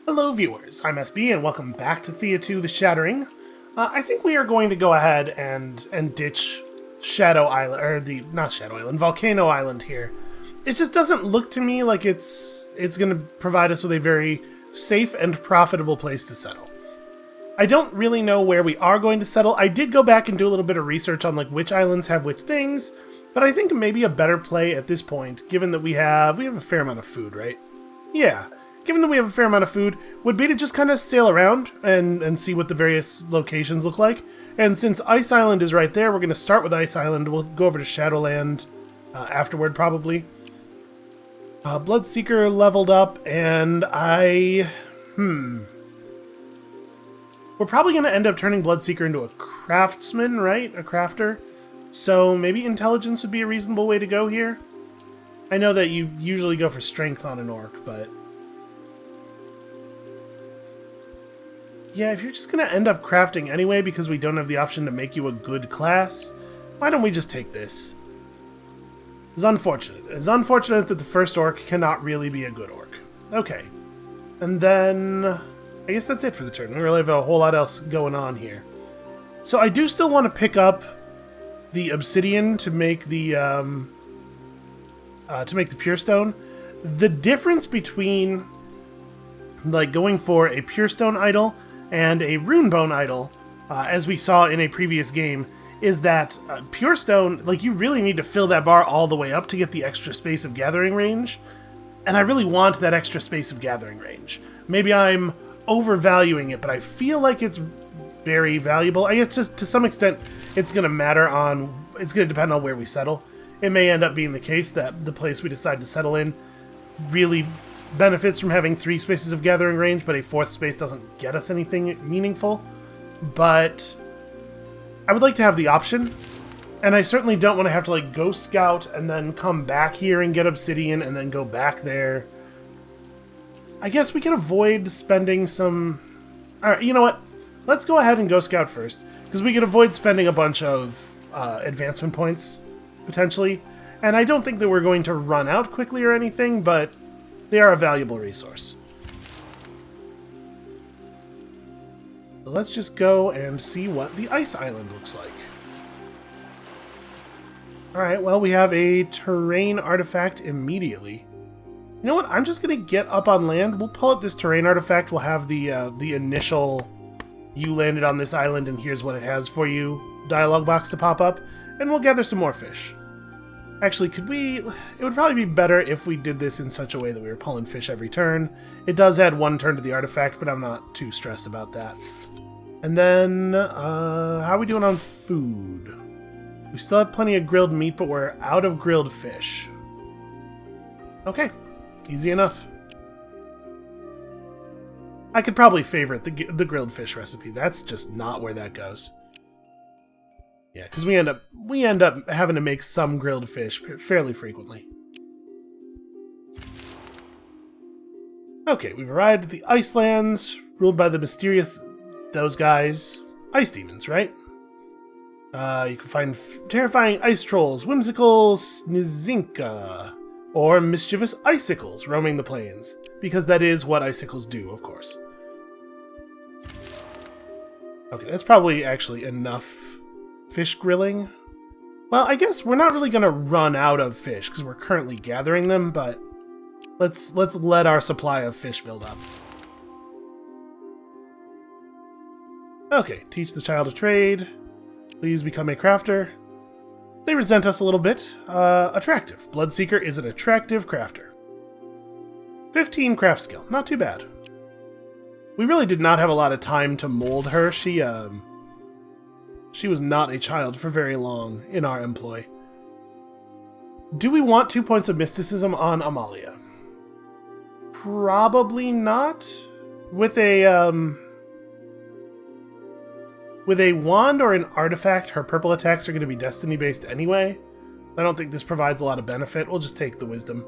Hello viewers, I'm SB and welcome back to Thea 2 The Shattering. I think we are going to go ahead and ditch Shadow Island, or not Shadow Island, Volcano Island here. It just doesn't look to me like it's going to provide us with a very safe and profitable place to settle. I don't really know where we are going to settle. I did go back and do a little bit of research on like which islands have which things, but I think maybe a better play at this point, given that we have a fair amount of food, right? Yeah. Given that we have a fair amount of food, would be to just kind of sail around and see what the various locations look like. And since Ice Island is right there, we're going to start with Ice Island. We'll go over to Shadowland afterward, probably. Bloodseeker leveled up, and we're probably going to end up turning Bloodseeker into a craftsman, right? A crafter. So maybe intelligence would be a reasonable way to go here. I know that you usually go for strength on an orc, but... yeah, if you're just going to end up crafting anyway because we don't have the option to make you a good class, why don't we just take this? It's unfortunate. It's unfortunate that the first orc cannot really be a good orc. Okay. And then... I guess that's it for the turn. We don't really have a whole lot else going on here. So I do still want to pick up the obsidian to make the pure stone. The difference between like going for a pure stone idol and a runebone idol, as we saw in a previous game, is that pure stone, like, you really need to fill that bar all the way up to get the extra space of gathering range, and I really want that extra space of gathering range. Maybe I'm overvaluing it, but I feel like it's very valuable. I guess just to some extent it's going to depend on where we settle. It may end up being the case that the place we decide to settle in really benefits from having 3 spaces of gathering range, but a 4th space doesn't get us anything meaningful. But I would like to have the option, and I certainly don't want to have to like go scout and then come back here and get obsidian and then go back there. I guess we can avoid spending some... Alright, you know what? Let's go ahead and go scout first, because we can avoid spending a bunch of advancement points, potentially. And I don't think that we're going to run out quickly or anything, but they are a valuable resource. So let's just go and see what the Ice Island looks like. Alright, well, we have a terrain artifact immediately. You know what? I'm just going to get up on land. We'll pull up this terrain artifact. We'll have the initial "you landed on this island and here's what it has for you" dialogue box to pop up, and we'll gather some more fish. Actually, it would probably be better if we did this in such a way that we were pulling fish every turn. It does add 1 turn to the artifact, but I'm not too stressed about that. And then, how are we doing on food? We still have plenty of grilled meat, but we're out of grilled fish. Okay, easy enough. I could probably favorite the grilled fish recipe. That's just not where that goes. Yeah, because we end up having to make some grilled fish fairly frequently. Okay, we've arrived at the Icelands, ruled by the mysterious... those guys. Ice demons, right? You can find terrifying ice trolls, whimsical Snizinka, or mischievous icicles roaming the plains, because that is what icicles do, of course. Okay, that's probably actually enough fish grilling. Well, I guess we're not really going to run out of fish because we're currently gathering them, but let's let our supply of fish build up. Okay, teach the child a trade. Please become a crafter. They resent us a little bit. Attractive. Bloodseeker is an attractive crafter. 15 craft skill. Not too bad. We really did not have a lot of time to mold her. She was not a child for very long in our employ. Do we want 2 points of mysticism on Amalia? Probably not. With a wand or an artifact, her purple attacks are going to be destiny-based anyway. I don't think this provides a lot of benefit. We'll just take the wisdom.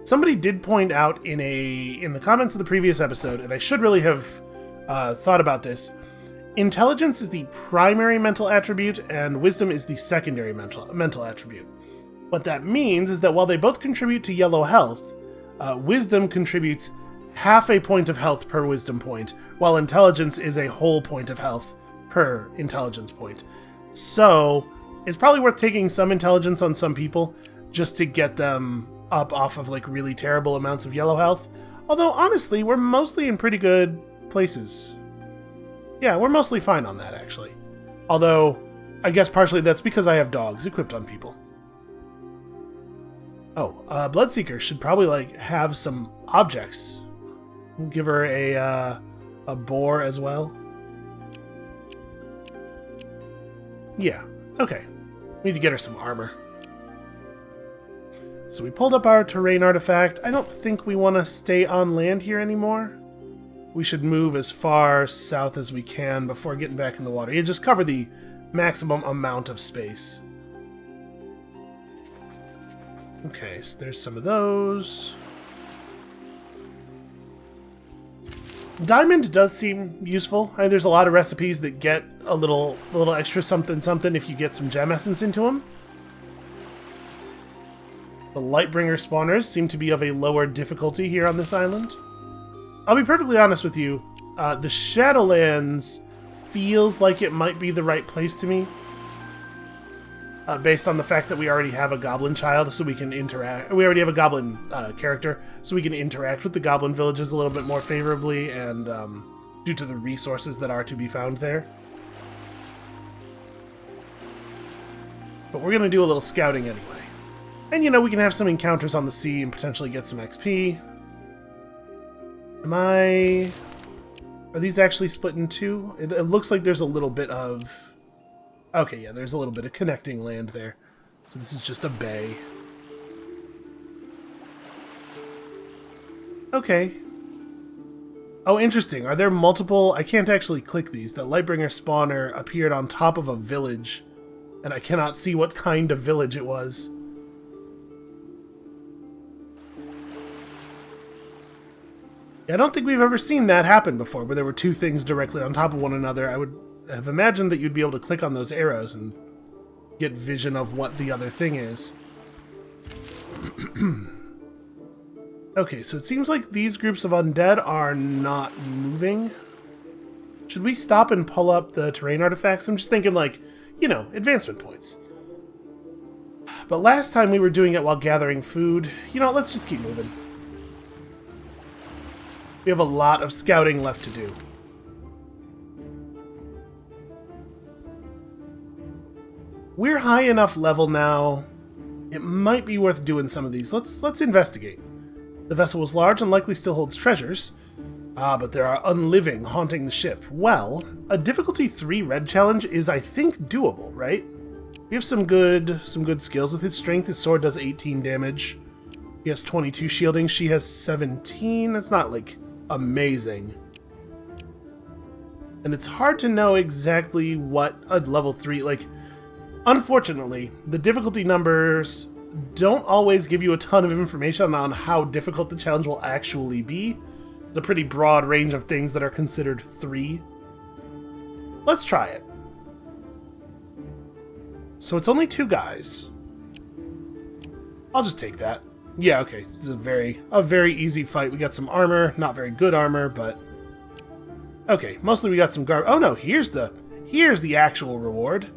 Somebody did point out in the comments of the previous episode, and I should really have thought about this, intelligence is the primary mental attribute, and wisdom is the secondary mental attribute. What that means is that while they both contribute to yellow health, wisdom contributes half a point of health per wisdom point, while intelligence is a whole point of health per intelligence point. So it's probably worth taking some intelligence on some people just to get them up off of like really terrible amounts of yellow health. Although honestly, we're mostly in pretty good places. Yeah, we're mostly fine on that actually. Although I guess partially that's because I have dogs equipped on people. Oh, Bloodseeker should probably like have some objects. We'll give her a boar as well. Yeah, okay. We need to get her some armor. So we pulled up our terrain artifact. I don't think we want to stay on land here anymore. We should move as far south as we can before getting back in the water. Yeah, just cover the maximum amount of space. Okay, so there's some of those. Diamond does seem useful. There's a lot of recipes that get a little extra something something if you get some gem essence into them. The Lightbringer spawners seem to be of a lower difficulty here on this island. I'll be perfectly honest with you, the Shadowlands feels like it might be the right place to me. Based on the fact that we already have a goblin child, so we can interact. We already have a goblin character, so we can interact with the goblin villages a little bit more favorably, and due to the resources that are to be found there. But we're going to do a little scouting anyway. And, you know, we can have some encounters on the sea and potentially get some XP. Are these actually split in two? It looks like there's a little bit of... Okay, yeah, there's a little bit of connecting land there. So this is just a bay. Okay. Oh, interesting. Are there multiple... I can't actually click these. The Lightbringer spawner appeared on top of a village, and I cannot see what kind of village it was. I don't think we've ever seen that happen before, where there were two things directly on top of one another. I would have imagined that you'd be able to click on those arrows and get vision of what the other thing is. Okay, so it seems like these groups of undead are not moving. Should we stop and pull up the terrain artifacts? I'm just thinking like, you know, advancement points. But last time we were doing it while gathering food. You know, let's just keep moving. We have a lot of scouting left to do. We're high enough level now. It might be worth doing some of these. Let's investigate. The vessel was large and likely still holds treasures. But there are unliving haunting the ship. Well, a difficulty 3 red challenge is, I think, doable, right? We have some good skills with his strength. His sword does 18 damage. He has 22 shielding. She has 17. That's not, like, amazing. And it's hard to know exactly what a level 3... Like, unfortunately, the difficulty numbers don't always give you a ton of information on how difficult the challenge will actually be. It's a pretty broad range of things that are considered 3. Let's try it. So it's only 2 guys. I'll just take that. Yeah, okay. This is a very easy fight. We got some armor. Not very good armor, but... Okay, mostly we got some Oh no, here's the actual reward.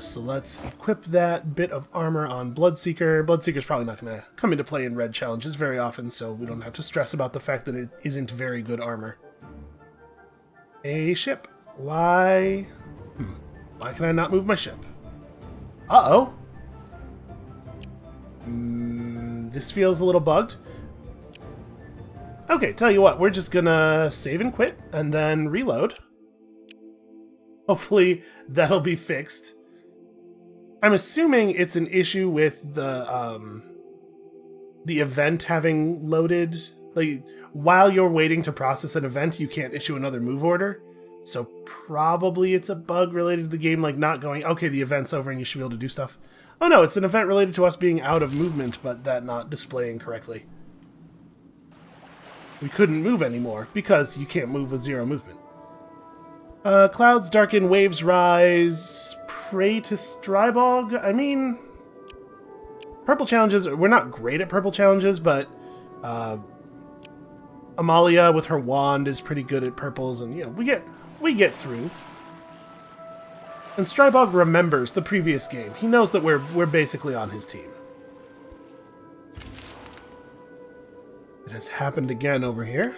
So let's equip that bit of armor on Bloodseeker. Bloodseeker's probably not going to come into play in red challenges very often, so we don't have to stress about the fact that it isn't very good armor. A ship. Why? Why can I not move my ship? Uh-oh. This feels a little bugged. Okay, tell you what, we're just gonna save and quit, and then reload. Hopefully that'll be fixed. I'm assuming it's an issue with the event having loaded. Like, while you're waiting to process an event, you can't issue another move order. So probably it's a bug related to the game, like not going, okay, the event's over and you should be able to do stuff. Oh no, it's an event related to us being out of movement, but that not displaying correctly. We couldn't move anymore, because you can't move with 0 movement. Clouds darken, waves rise, pray to Strybog. I mean, purple challenges, we're not great at purple challenges, but Amalia with her wand is pretty good at purples, and we get through. And Strybog remembers the previous game. He knows that we're basically on his team. It has happened again over here.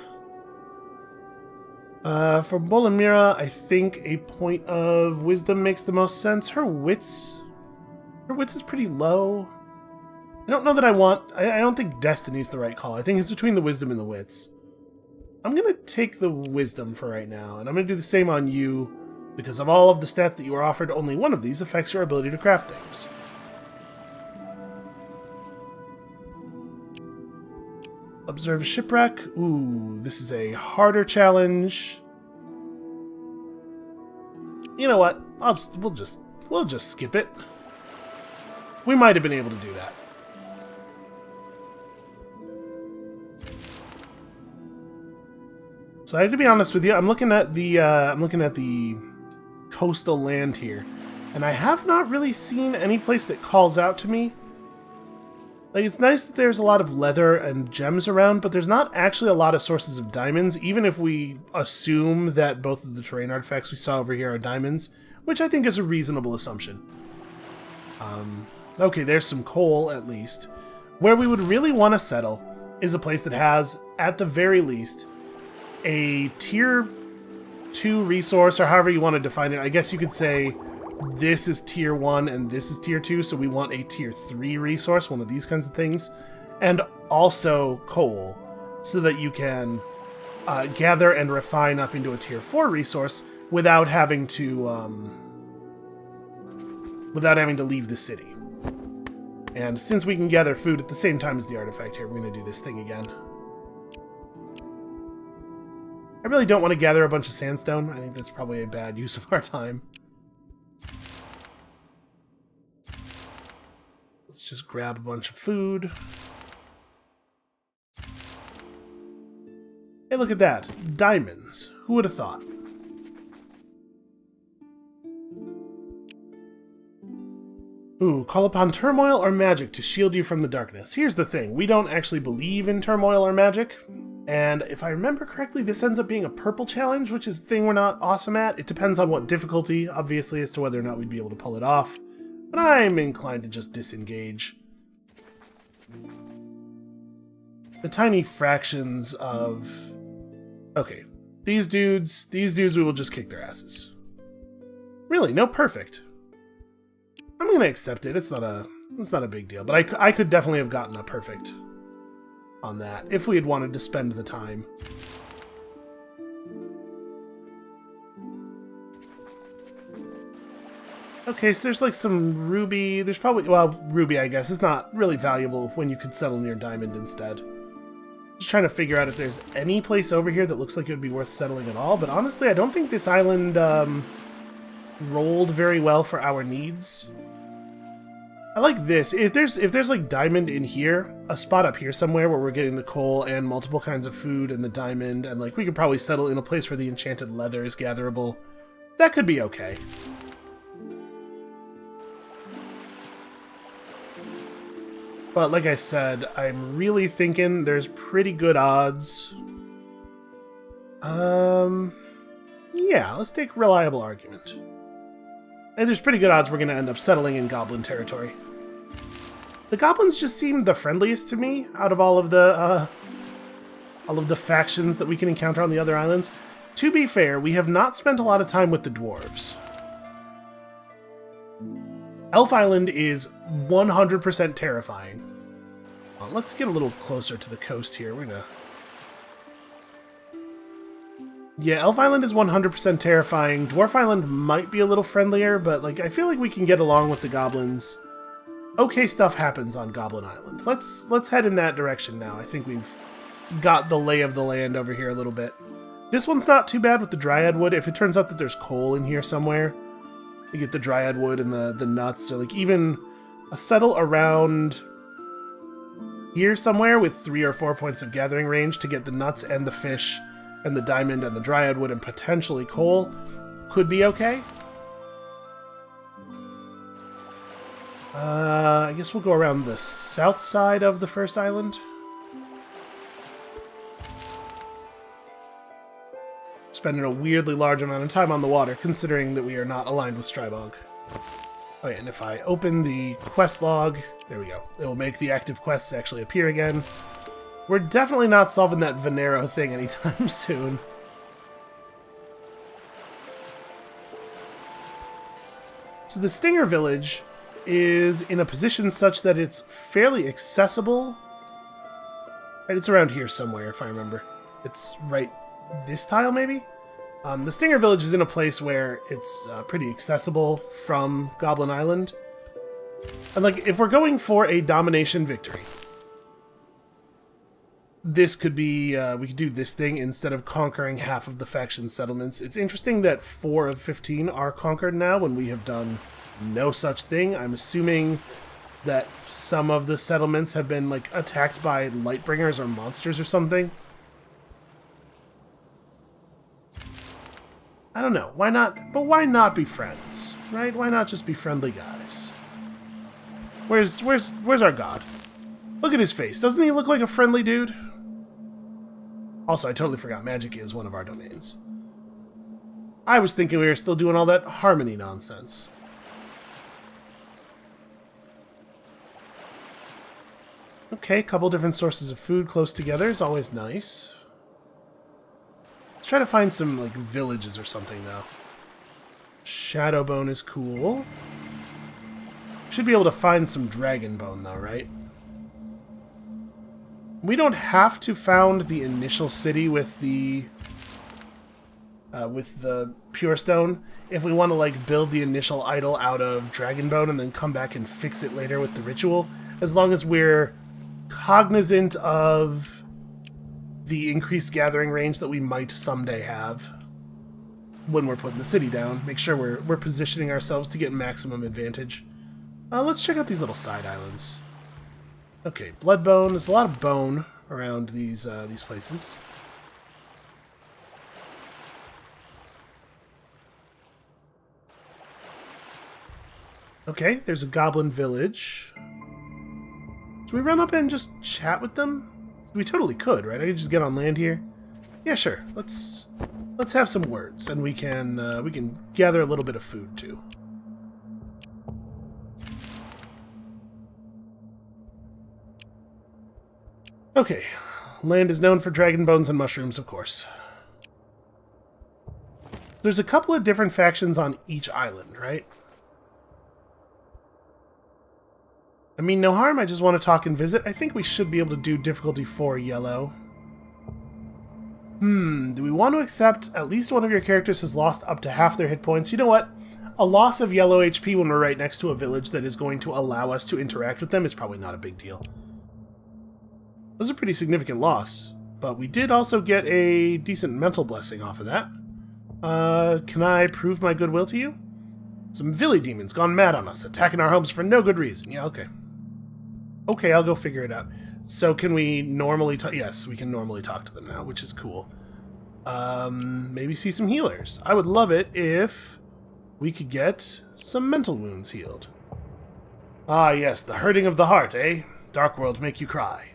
For Bolamira, I think a point of wisdom makes the most sense. Her wits is pretty low. I don't know that I don't think destiny's the right call. I think it's between the wisdom and the wits. I'm going to take the wisdom for right now, and I'm going to do the same on you, because of all of the stats that you are offered, only one of these affects your ability to craft things. Observe a shipwreck. Ooh, this is a harder challenge. You know what? We'll just skip it. We might have been able to do that. So I have to be honest with you. I'm looking at the coastal land here, and I have not really seen any place that calls out to me. Like, it's nice that there's a lot of leather and gems around, but there's not actually a lot of sources of diamonds, even if we assume that both of the terrain artifacts we saw over here are diamonds, which I think is a reasonable assumption. Okay, there's some coal, at least. Where we would really want to settle is a place that has, at the very least, a tier 2 resource, or however you want to define it. I guess you could say this is tier 1 and this is tier 2, so we want a tier 3 resource, one of these kinds of things. And also coal, so that you can gather and refine up into a tier 4 resource without having to leave the city. And since we can gather food at the same time as the artifact here, we're going to do this thing again. I really don't want to gather a bunch of sandstone. I think that's probably a bad use of our time. Let's just grab a bunch of food. Hey, look at that. Diamonds. Who would have thought? Ooh, call upon turmoil or magic to shield you from the darkness. Here's the thing. We don't actually believe in turmoil or magic. And if I remember correctly, this ends up being a purple challenge, which is a thing we're not awesome at. It depends on what difficulty, obviously, as to whether or not we'd be able to pull it off. But I'm inclined to just disengage. The tiny fractions of... Okay, these dudes we will just kick their asses. Really, no perfect. I'm going to accept it. It's not a big deal, but I could definitely have gotten a perfect on that if we had wanted to spend the time. Okay, so there's like some ruby. There's probably, well, ruby I guess is not really valuable when you could settle near diamond instead. Just trying to figure out if there's any place over here that looks like it would be worth settling at all, but honestly I don't think this island rolled very well for our needs. I like this. If there's like diamond in here, a spot up here somewhere where we're getting the coal and multiple kinds of food and the diamond, and like we could probably settle in a place where the enchanted leather is gatherable, that could be okay. But like I said, I'm really thinking there's pretty good odds. Yeah, let's take reliable argument. And there's pretty good odds we're going to end up settling in goblin territory. The goblins just seem the friendliest to me out of all of the factions that we can encounter on the other islands. To be fair, we have not spent a lot of time with the dwarves. Elf Island is 100% terrifying. Well, let's get a little closer to the coast here. We're gonna... Yeah, Elf Island is 100% terrifying. Dwarf Island might be a little friendlier, but like I feel like we can get along with the goblins. Okay stuff happens on Goblin Island. Let's head in that direction now. I think we've got the lay of the land over here a little bit. This one's not too bad with the dryad wood. If it turns out that there's coal in here somewhere, you get the dryad wood and the nuts, or like even a settle around here somewhere with 3 or 4 points of gathering range to get the nuts and the fish and the diamond and the dryad wood and potentially coal could be okay. I guess we'll go around the south side of the first island. spending a weirdly large amount of time on the water, considering that we are not aligned with Strybog. Oh yeah, and if I open the quest log, there we go. It will make the active quests actually appear again. We're definitely not solving that Venero thing anytime soon. So the Stinger Village is in a position such that it's fairly accessible. Right, it's around here somewhere, if I remember. It's right this tile, maybe? The Stinger Village is in a place where it's pretty accessible from Goblin Island. And, like, if we're going for a domination victory, this could be, we could do this thing instead of conquering half of the faction settlements. It's interesting that 4 of 15 are conquered now when we have done no such thing. I'm assuming that some of the settlements have been, like, attacked by Lightbringers or monsters or something. I don't know. Why not? But why not be friends, right? Why not just be friendly guys? Where's our god? Look at his face. Doesn't he look like a friendly dude? Also, I totally forgot magic is one of our domains. I was thinking we were still doing all that harmony nonsense. Okay, a couple different sources of food close together is always nice. Let's try to find some, like, villages or something, though. Shadowbone is cool. Should be able to find some Dragonbone, though, right? We don't have to found the initial city with the Pure Stone if we want to, like, build the initial idol out of Dragonbone and then come back and fix it later with the ritual, as long as we're cognizant of the increased gathering range that we might someday have when we're putting the city down. Make sure we're positioning ourselves to get maximum advantage. Let's check out these little side islands. Okay, Bloodbone. There's a lot of bone around these places. Okay, there's a Goblin Village. Should we run up and just chat with them? We totally could, right? I could just get on land here. Yeah, sure. Let's have some words, and we can gather a little bit of food too. Okay, land is known for dragon bones and mushrooms, of course. There's a couple of different factions on each island, right? I mean, no harm, I just want to talk and visit. I think we should be able to do difficulty 4 yellow. Do we want to accept at least one of your characters has lost up to half their hit points? You know what? A loss of yellow HP when we're right next to a village that is going to allow us to interact with them is probably not a big deal. That was a pretty significant loss, but we did also get a decent mental blessing off of that. Can I prove my goodwill to you? Some Villy demons gone mad on us, attacking our homes for no good reason. Yeah, okay. Okay, I'll go figure it out. So can we normally talk? Yes, we can normally talk to them now, which is cool. Maybe see some healers. I would love it if we could get some mental wounds healed. Ah, yes, the hurting of the heart, eh? Dark world make you cry.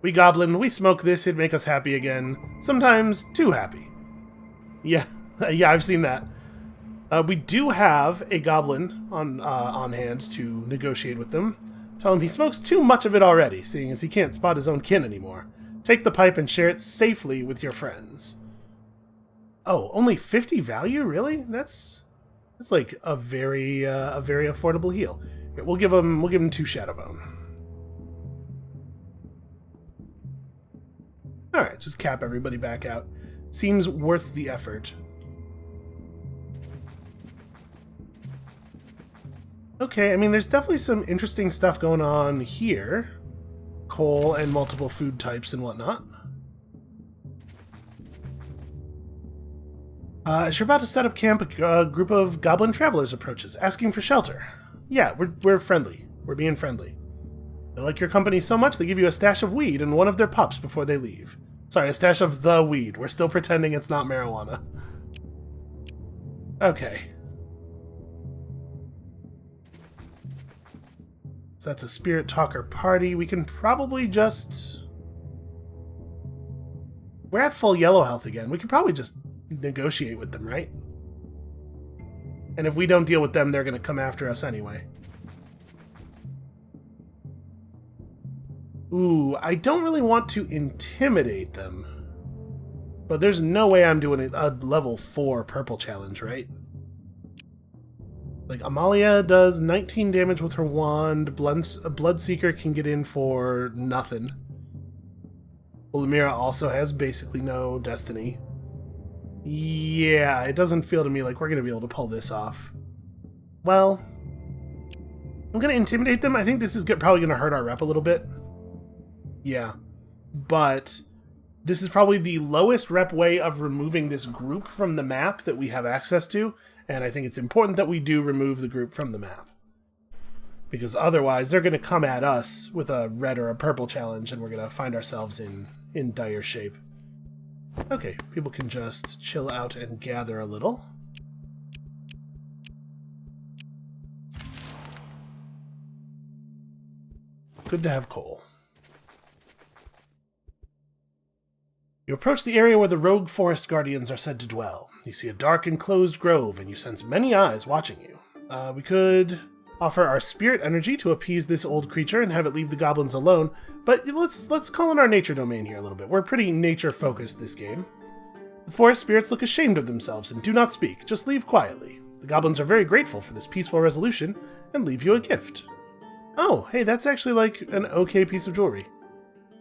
We goblin, we smoke this, it'd make us happy again. Sometimes too happy. Yeah, yeah, I've seen that. We do have a goblin on hand to negotiate with them. Tell him he smokes too much of it already, seeing as he can't spot his own kin anymore. Take the pipe and share it safely with your friends. Oh, only 50 value? Really? That's like a very affordable heal. Here, we'll give him 2 Shadowbone. Alright, just cap everybody back out. Seems worth the effort. Okay, I mean, there's definitely some interesting stuff going on here. Coal and multiple food types and whatnot. As you're about to set up camp, a group of goblin travelers approaches, asking for shelter. Yeah, we're friendly. We're being friendly. They like your company so much, they give you a stash of weed and one of their pups before they leave. Sorry, a stash of the weed. We're still pretending it's not marijuana. Okay. So that's a Spirit Talker party. We can probably just... We're at full yellow health again. We could probably just negotiate with them, right? And if we don't deal with them, they're going to come after us anyway. Ooh, I don't really want to intimidate them. But there's no way I'm doing a level 4 purple challenge, right? Like, Amalia does 19 damage with her wand. Bloodseeker can get in for nothing. Olamira also has basically no destiny. Yeah, it doesn't feel to me like we're going to be able to pull this off. Well, I'm going to intimidate them. I think this is probably going to hurt our rep a little bit. Yeah, but this is probably the lowest rep way of removing this group from the map that we have access to, and I think it's important that we do remove the group from the map. Because otherwise, they're going to come at us with a red or a purple challenge, and we're going to find ourselves in dire shape. Okay, people can just chill out and gather a little. Good to have coal. You approach the area where the rogue forest guardians are said to dwell. You see a dark enclosed grove, and you sense many eyes watching you. We could offer our spirit energy to appease this old creature and have it leave the goblins alone, but let's call on our nature domain here a little bit. We're pretty nature-focused this game. The forest spirits look ashamed of themselves and do not speak, just leave quietly. The goblins are very grateful for this peaceful resolution and leave you a gift. Oh, hey, that's actually like an okay piece of jewelry.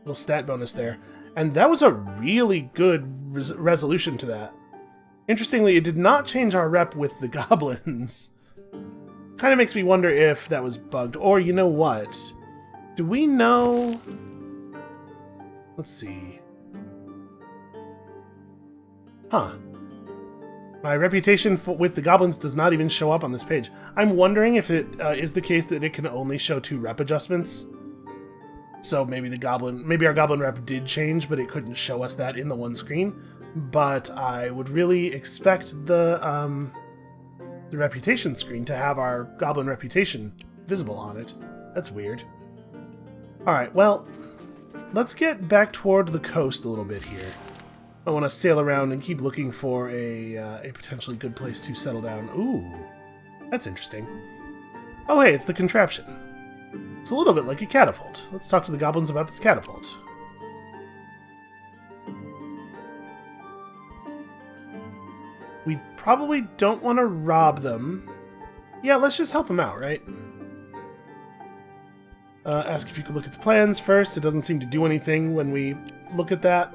Little stat bonus there. And that was a really good resolution to that. Interestingly, it did not change our rep with the goblins. Kind of makes me wonder if that was bugged. Or, you know what? Do we know... Let's see. Huh. My reputation with the goblins does not even show up on this page. I'm wondering if it is the case that it can only show 2 rep adjustments. So maybe our goblin rep did change, but it couldn't show us that in the one screen. But I would really expect the reputation screen to have our goblin reputation visible on it. That's weird. Alright, well, let's get back toward the coast a little bit here. I want to sail around and keep looking for a potentially good place to settle down. Ooh, that's interesting. Oh hey, it's the contraption. It's a little bit like a catapult. Let's talk to the goblins about this catapult. We probably don't want to rob them. Yeah, let's just help them out, right? Ask if you could look at the plans first. It doesn't seem to do anything when we look at that.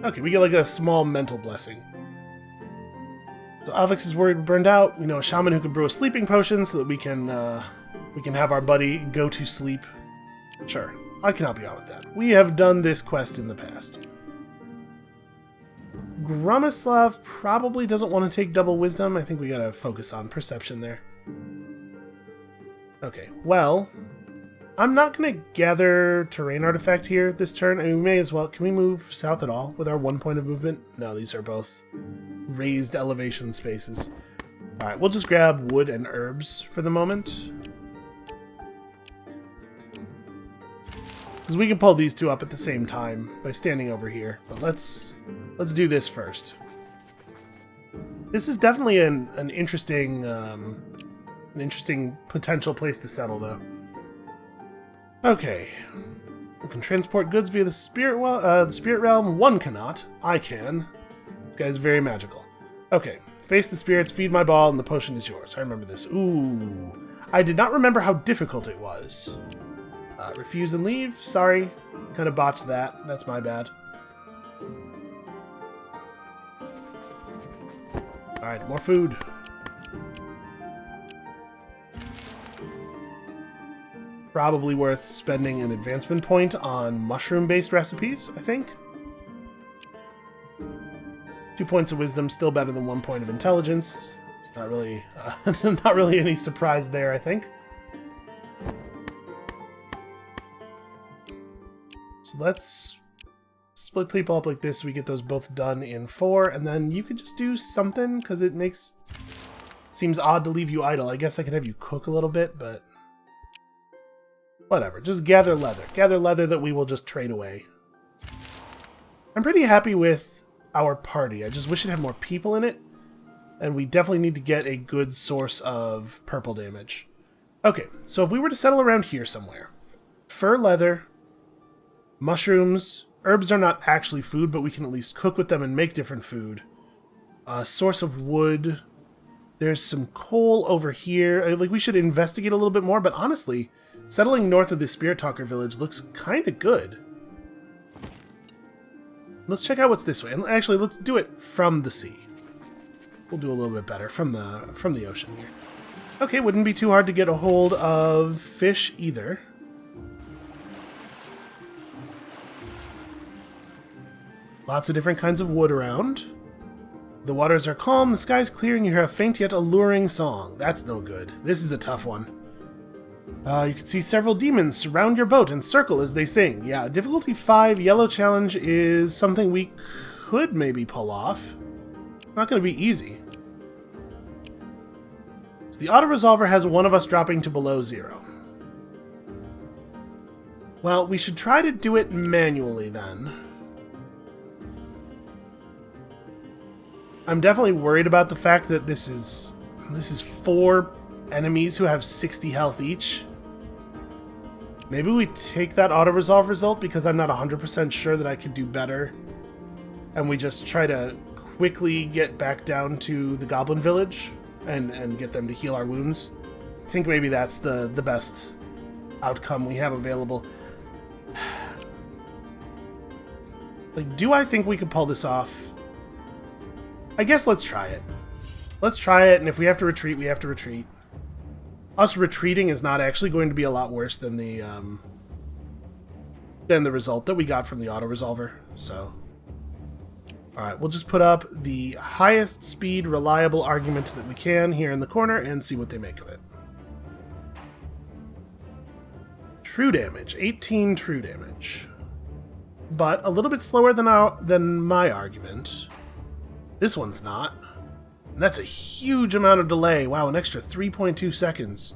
Okay, we get like a small mental blessing. So Avix is worried we're burned out. We know a shaman who can brew a sleeping potion so that we can have our buddy go to sleep. Sure, I can help you out with that. We have done this quest in the past. Gromislav probably doesn't want to take double wisdom. I think we gotta focus on perception there. Okay, well, I'm not gonna gather terrain artifact here this turn. I mean, we may as well. Can we move south at all with our 1 point of movement? No, these are both raised elevation spaces. Alright, we'll just grab wood and herbs for the moment. Because we can pull these 2 up at the same time by standing over here. But let's do this first. This is definitely an interesting potential place to settle, though. Okay, we can transport goods via the spirit realm. One cannot. I can. This guy's very magical. Okay, face the spirits, feed my ball, and the potion is yours. I remember this. Ooh, I did not remember how difficult it was. Refuse and leave. Sorry, kind of botched that. That's my bad. Alright, more food. Probably worth spending an advancement point on mushroom-based recipes, I think. 2 points of wisdom, still better than 1 point of intelligence. It's not really, not really any surprise there, I think. So let's split people up like this so we get those both done in 4, and then you could just do something, because it seems odd to leave you idle. I guess I could have you cook a little bit, but whatever. Just gather leather. Gather leather that we will just trade away. I'm pretty happy with our party. I just wish it had more people in it. And we definitely need to get a good source of purple damage. Okay, so if we were to settle around here somewhere. Fur leather, mushrooms, herbs are not actually food, but we can at least cook with them and make different food. A source of wood. There's some coal over here. Like, we should investigate a little bit more, but honestly, settling north of the Spirit Talker village looks kind of good. Let's check out what's this way. And actually, let's do it from the sea. We'll do a little bit better from the ocean here. Okay, wouldn't be too hard to get a hold of fish either. Lots of different kinds of wood around. The waters are calm, the sky's clear, and you hear a faint yet alluring song. That's no good. This is a tough one. You can see several demons surround your boat and circle as they sing. Yeah, difficulty 5 yellow challenge is something we could maybe pull off. Not going to be easy. So the auto-resolver has one of us dropping to below 0. Well, we should try to do it manually then. I'm definitely worried about the fact that this is 4 enemies who have 60 health each. Maybe we take that auto-resolve result because I'm not 100% sure that I could do better. And we just try to quickly get back down to the Goblin Village and get them to heal our wounds. I think maybe that's the best outcome we have available. Like, do I think we could pull this off? I guess let's try it. Let's try it, and if we have to retreat, we have to retreat. Us retreating is not actually going to be a lot worse than the result that we got from the auto-resolver, so... Alright, we'll just put up the highest speed, reliable argument that we can here in the corner and see what they make of it. True damage, 18 true damage. But a little bit slower than my argument. This one's not. And that's a huge amount of delay. Wow, an extra 3.2 seconds.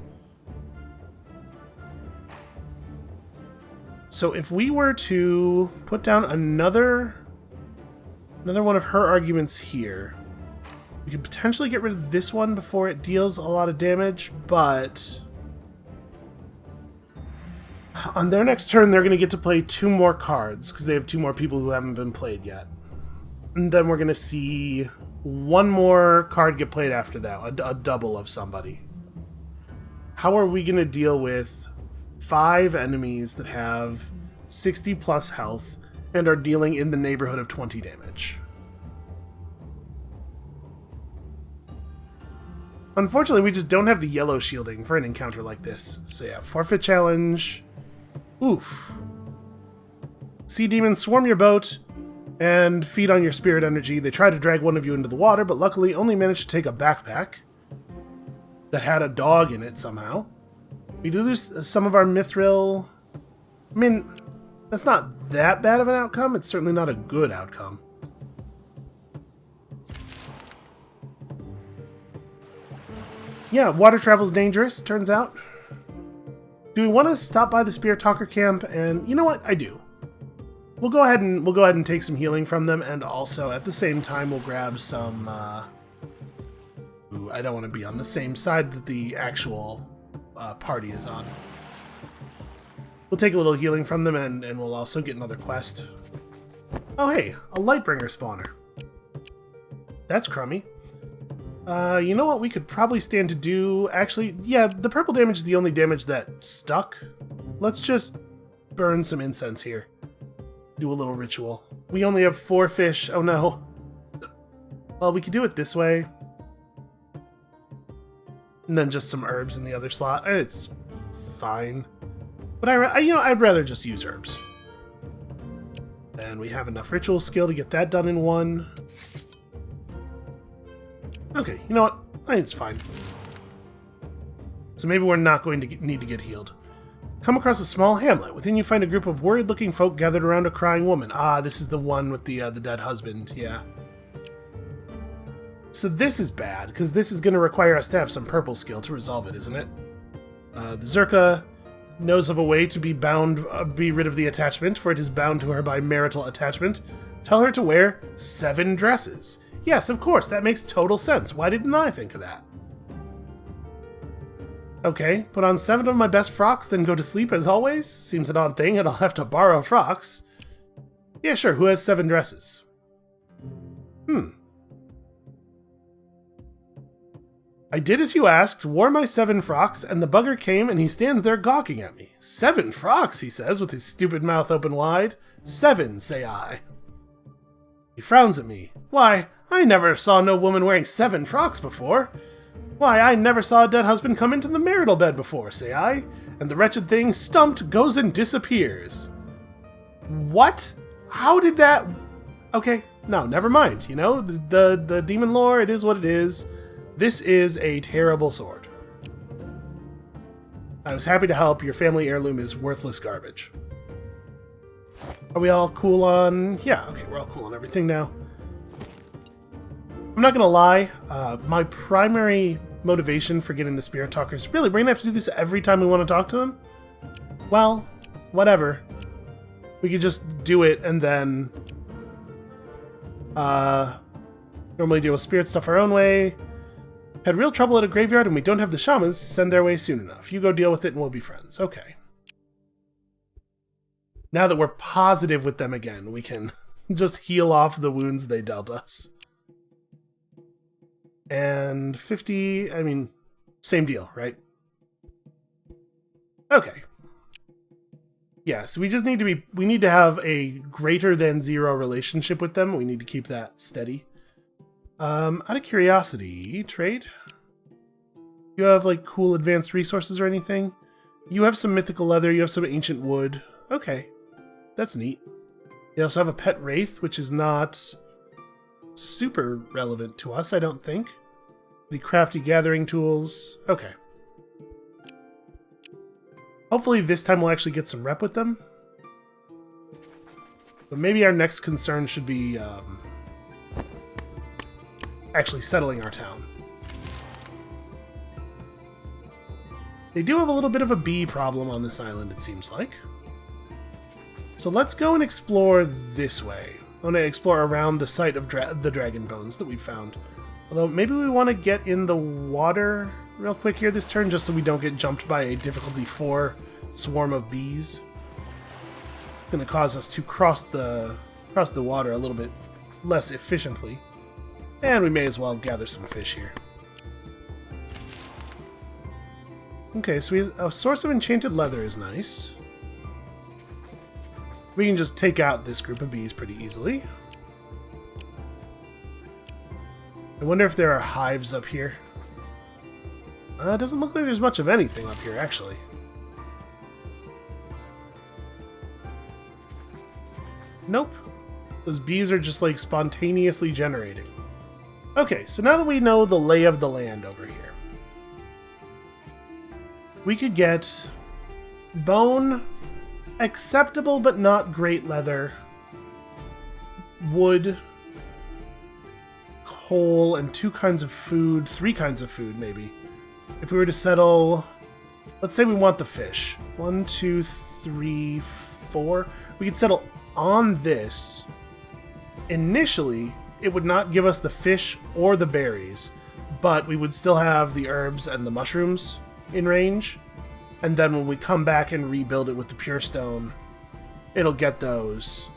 So if we were to put down another one of her arguments here, we could potentially get rid of this one before it deals a lot of damage, but on their next turn they're going to get to play 2 more cards because they have 2 more people who haven't been played yet. And then we're going to see 1 more card get played after that, a double of somebody. How are we going to deal with 5 enemies that have 60 plus health and are dealing in the neighborhood of 20 damage? Unfortunately, we just don't have the yellow shielding for an encounter like this. So yeah, forfeit challenge. Oof. Sea demons swarm your boat and feed on your spirit energy. They try to drag one of you into the water, but luckily only managed to take a backpack that had a dog in it somehow. We do lose some of our mithril. I mean, that's not that bad of an outcome. It's certainly not a good outcome. Yeah, water travel is dangerous, turns out. Do we want to stop by the Spirit Talker camp? And you know what? I do. We'll go ahead and take some healing from them, and also at the same time we'll grab some. Ooh, I don't want to be on the same side that the actual party is on. We'll take a little healing from them, and we'll also get another quest. Oh hey, a Lightbringer spawner. That's crummy. You know what we could probably stand to do? Actually, yeah, the purple damage is the only damage that stuck. Let's just burn some incense here. Do a little ritual. We only have 4 fish. Oh no. Well, we could do it this way. And then just some herbs in the other slot. It's fine. But I'd rather just use herbs. And we have enough ritual skill to get that done in 1. Okay, you know what? I think it's fine. So maybe we're not going to need to get healed. Come across a small hamlet. Within you find a group of worried-looking folk gathered around a crying woman. Ah, this is the one with the dead husband, yeah. So this is bad, because this is going to require us to have some purple skill to resolve it, isn't it? The Zerka knows of a way to be rid of the attachment, for it is bound to her by marital attachment. Tell her to wear 7 dresses. Yes, of course, that makes total sense. Why didn't I think of that? Okay, put on 7 of my best frocks, then go to sleep as always? Seems an odd thing, and I'll have to borrow frocks. Yeah, sure, who has 7 dresses? I did as you asked, wore my 7 frocks, and the bugger came and he stands there gawking at me. 7 frocks, he says, with his stupid mouth open wide. 7, say I. He frowns at me. Why, I never saw no woman wearing 7 frocks before. Why, I never saw a dead husband come into the marital bed before, say I. And the wretched thing, stumped, goes and disappears. What? How did that... Okay, no, never mind. You know, the demon lore, it is what it is. This is a terrible sword. I was happy to help. Your family heirloom is worthless garbage. Are we all cool on... Yeah, okay, we're all cool on everything now. I'm not gonna lie, my primary motivation for getting the Spirit Talkers... Really, we're gonna have to do this every time we want to talk to them? Well, whatever. We could just do it and then... normally deal with spirit stuff our own way. Had real trouble at a graveyard and we don't have the shamans to send their way soon enough. You go deal with it and we'll be friends. Okay. Now that we're positive with them again, we can just heal off the wounds they dealt us. And 50, I mean, same deal, right? Okay. Yeah, so we just need to be, we need to have a greater than 0 relationship with them. We need to keep that steady. Out of curiosity, trade? You have, like, cool advanced resources or anything? You have some mythical leather, you have some ancient wood. Okay. That's neat. They also have a pet wraith, which is not super relevant to us, I don't think. The crafty gathering tools. Okay. Hopefully this time we'll actually get some rep with them. But maybe our next concern should be actually settling our town. They do have a little bit of a bee problem on this island, it seems like. So let's go and explore this way. I want to explore around the site of the dragon bones that we found. Although maybe we want to get in the water real quick here this turn, just so we don't get jumped by a difficulty 4 swarm of bees. It's going to cause us to cross the water a little bit less efficiently. And we may as well gather some fish here. Okay, so a source of enchanted leather is nice. We can just take out this group of bees pretty easily. I wonder if there are hives up here. It doesn't look like there's much of anything up here, actually. Nope. Those bees are just, like, spontaneously generating. Okay, so now that we know the lay of the land over here, we could get bone, acceptable but not great leather, wood, coal, and 2 kinds of food, 3 kinds of food maybe. If we were to settle, let's say we want the fish. 1, 2, 3, 4. We could settle on this. Initially, it would not give us the fish or the berries, but we would still have the herbs and the mushrooms in range. And then when we come back and rebuild it with the pure stone, it'll get those.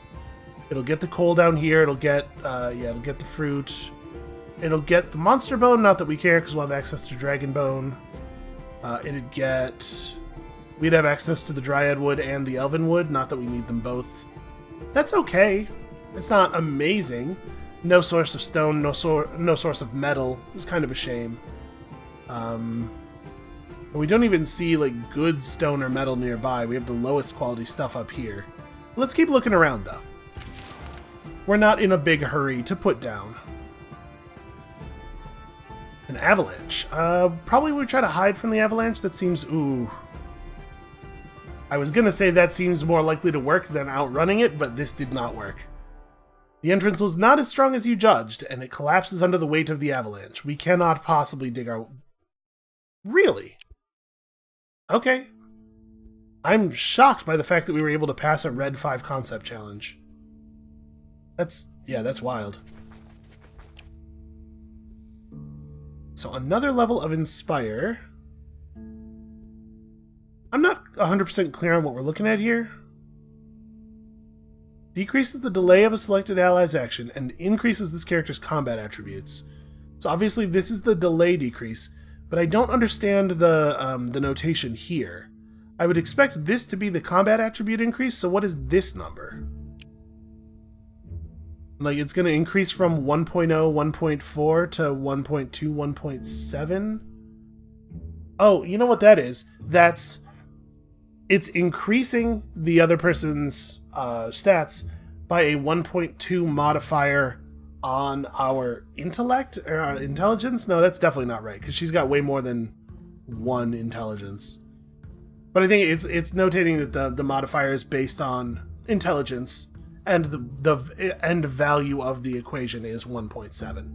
It'll get the coal down here. It'll get, it'll get the fruit. It'll get the monster bone. Not that we care, because we'll have access to dragon bone. It'd get. We'd have access to the dryad wood and the elven wood. Not that we need them both. That's okay. It's not amazing. No source of stone. No source of metal. It's kind of a shame. We don't even see, like, good stone or metal nearby. We have the lowest quality stuff up here. Let's keep looking around, though. We're not in a big hurry to put down. An avalanche. Probably we try to hide from the avalanche. That seems... Ooh. I was gonna say that seems more likely to work than outrunning it, but this did not work. The entrance was not as strong as you judged, and it collapses under the weight of the avalanche. We cannot possibly dig our... Really? Okay. I'm shocked by the fact that we were able to pass a Red 5 concept challenge. That's wild. So another level of Inspire. I'm not 100% clear on what we're looking at here. Decreases the delay of a selected ally's action and increases this character's combat attributes. So obviously this is the delay decrease, but I don't understand the notation here. I would expect this to be the combat attribute increase, so what is this number? Like, it's going to increase from 1.0, 1.4 to 1.2, 1.7? Oh, you know what that is? It's increasing the other person's stats by a 1.2 modifier on our intellect or intelligence. No, that's definitely not right, because she's got way more than 1 intelligence. But I think it's notating that the modifier is based on intelligence, and the end value of the equation is 1.7.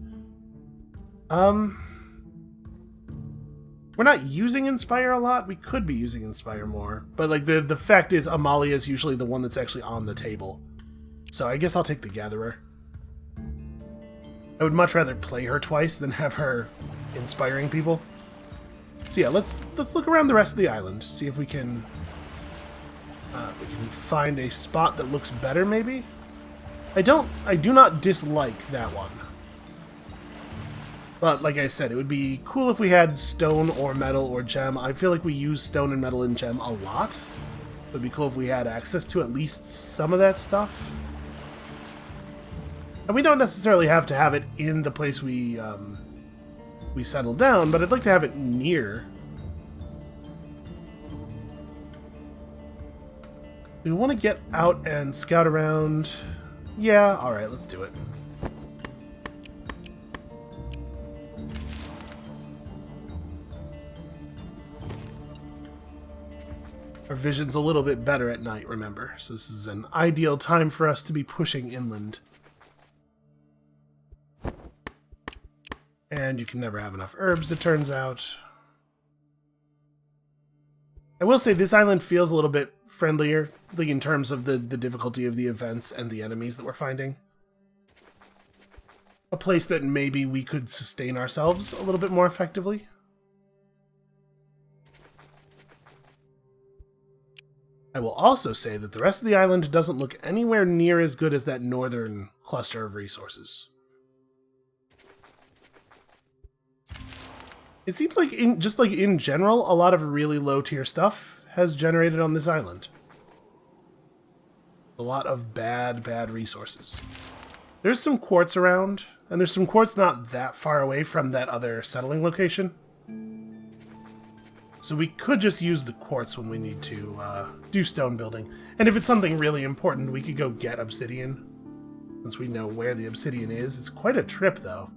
We're not using Inspire a lot. We could be using Inspire more. But like the fact is, Amalia is usually the one that's actually on the table. So I guess I'll take the Gatherer. I would much rather play her twice than have her inspiring people. So yeah, let's look around the rest of the island. See if we can find a spot that looks better, maybe? I do not dislike that one. But like I said, it would be cool if we had stone or metal or gem. I feel like we use stone and metal and gem a lot. It would be cool if we had access to at least some of that stuff. And we don't necessarily have to have it in the place we settle down, but I'd like to have it near. We want to get out and scout around. Yeah, alright, let's do it. Our vision's a little bit better at night, remember, so this is an ideal time for us to be pushing inland. And you can never have enough herbs, it turns out. I will say this island feels a little bit friendlier, like in terms of the difficulty of the events and the enemies that we're finding. A place that maybe we could sustain ourselves a little bit more effectively. I will also say that the rest of the island doesn't look anywhere near as good as that northern cluster of resources. It seems like, in general, a lot of really low-tier stuff has generated on this island. A lot of bad resources. There's some quartz around, and there's some quartz not that far away from that other settling location. So we could just use the quartz when we need to do stone building. And if it's something really important, we could go get obsidian. Since we know where the obsidian is. It's quite a trip, though.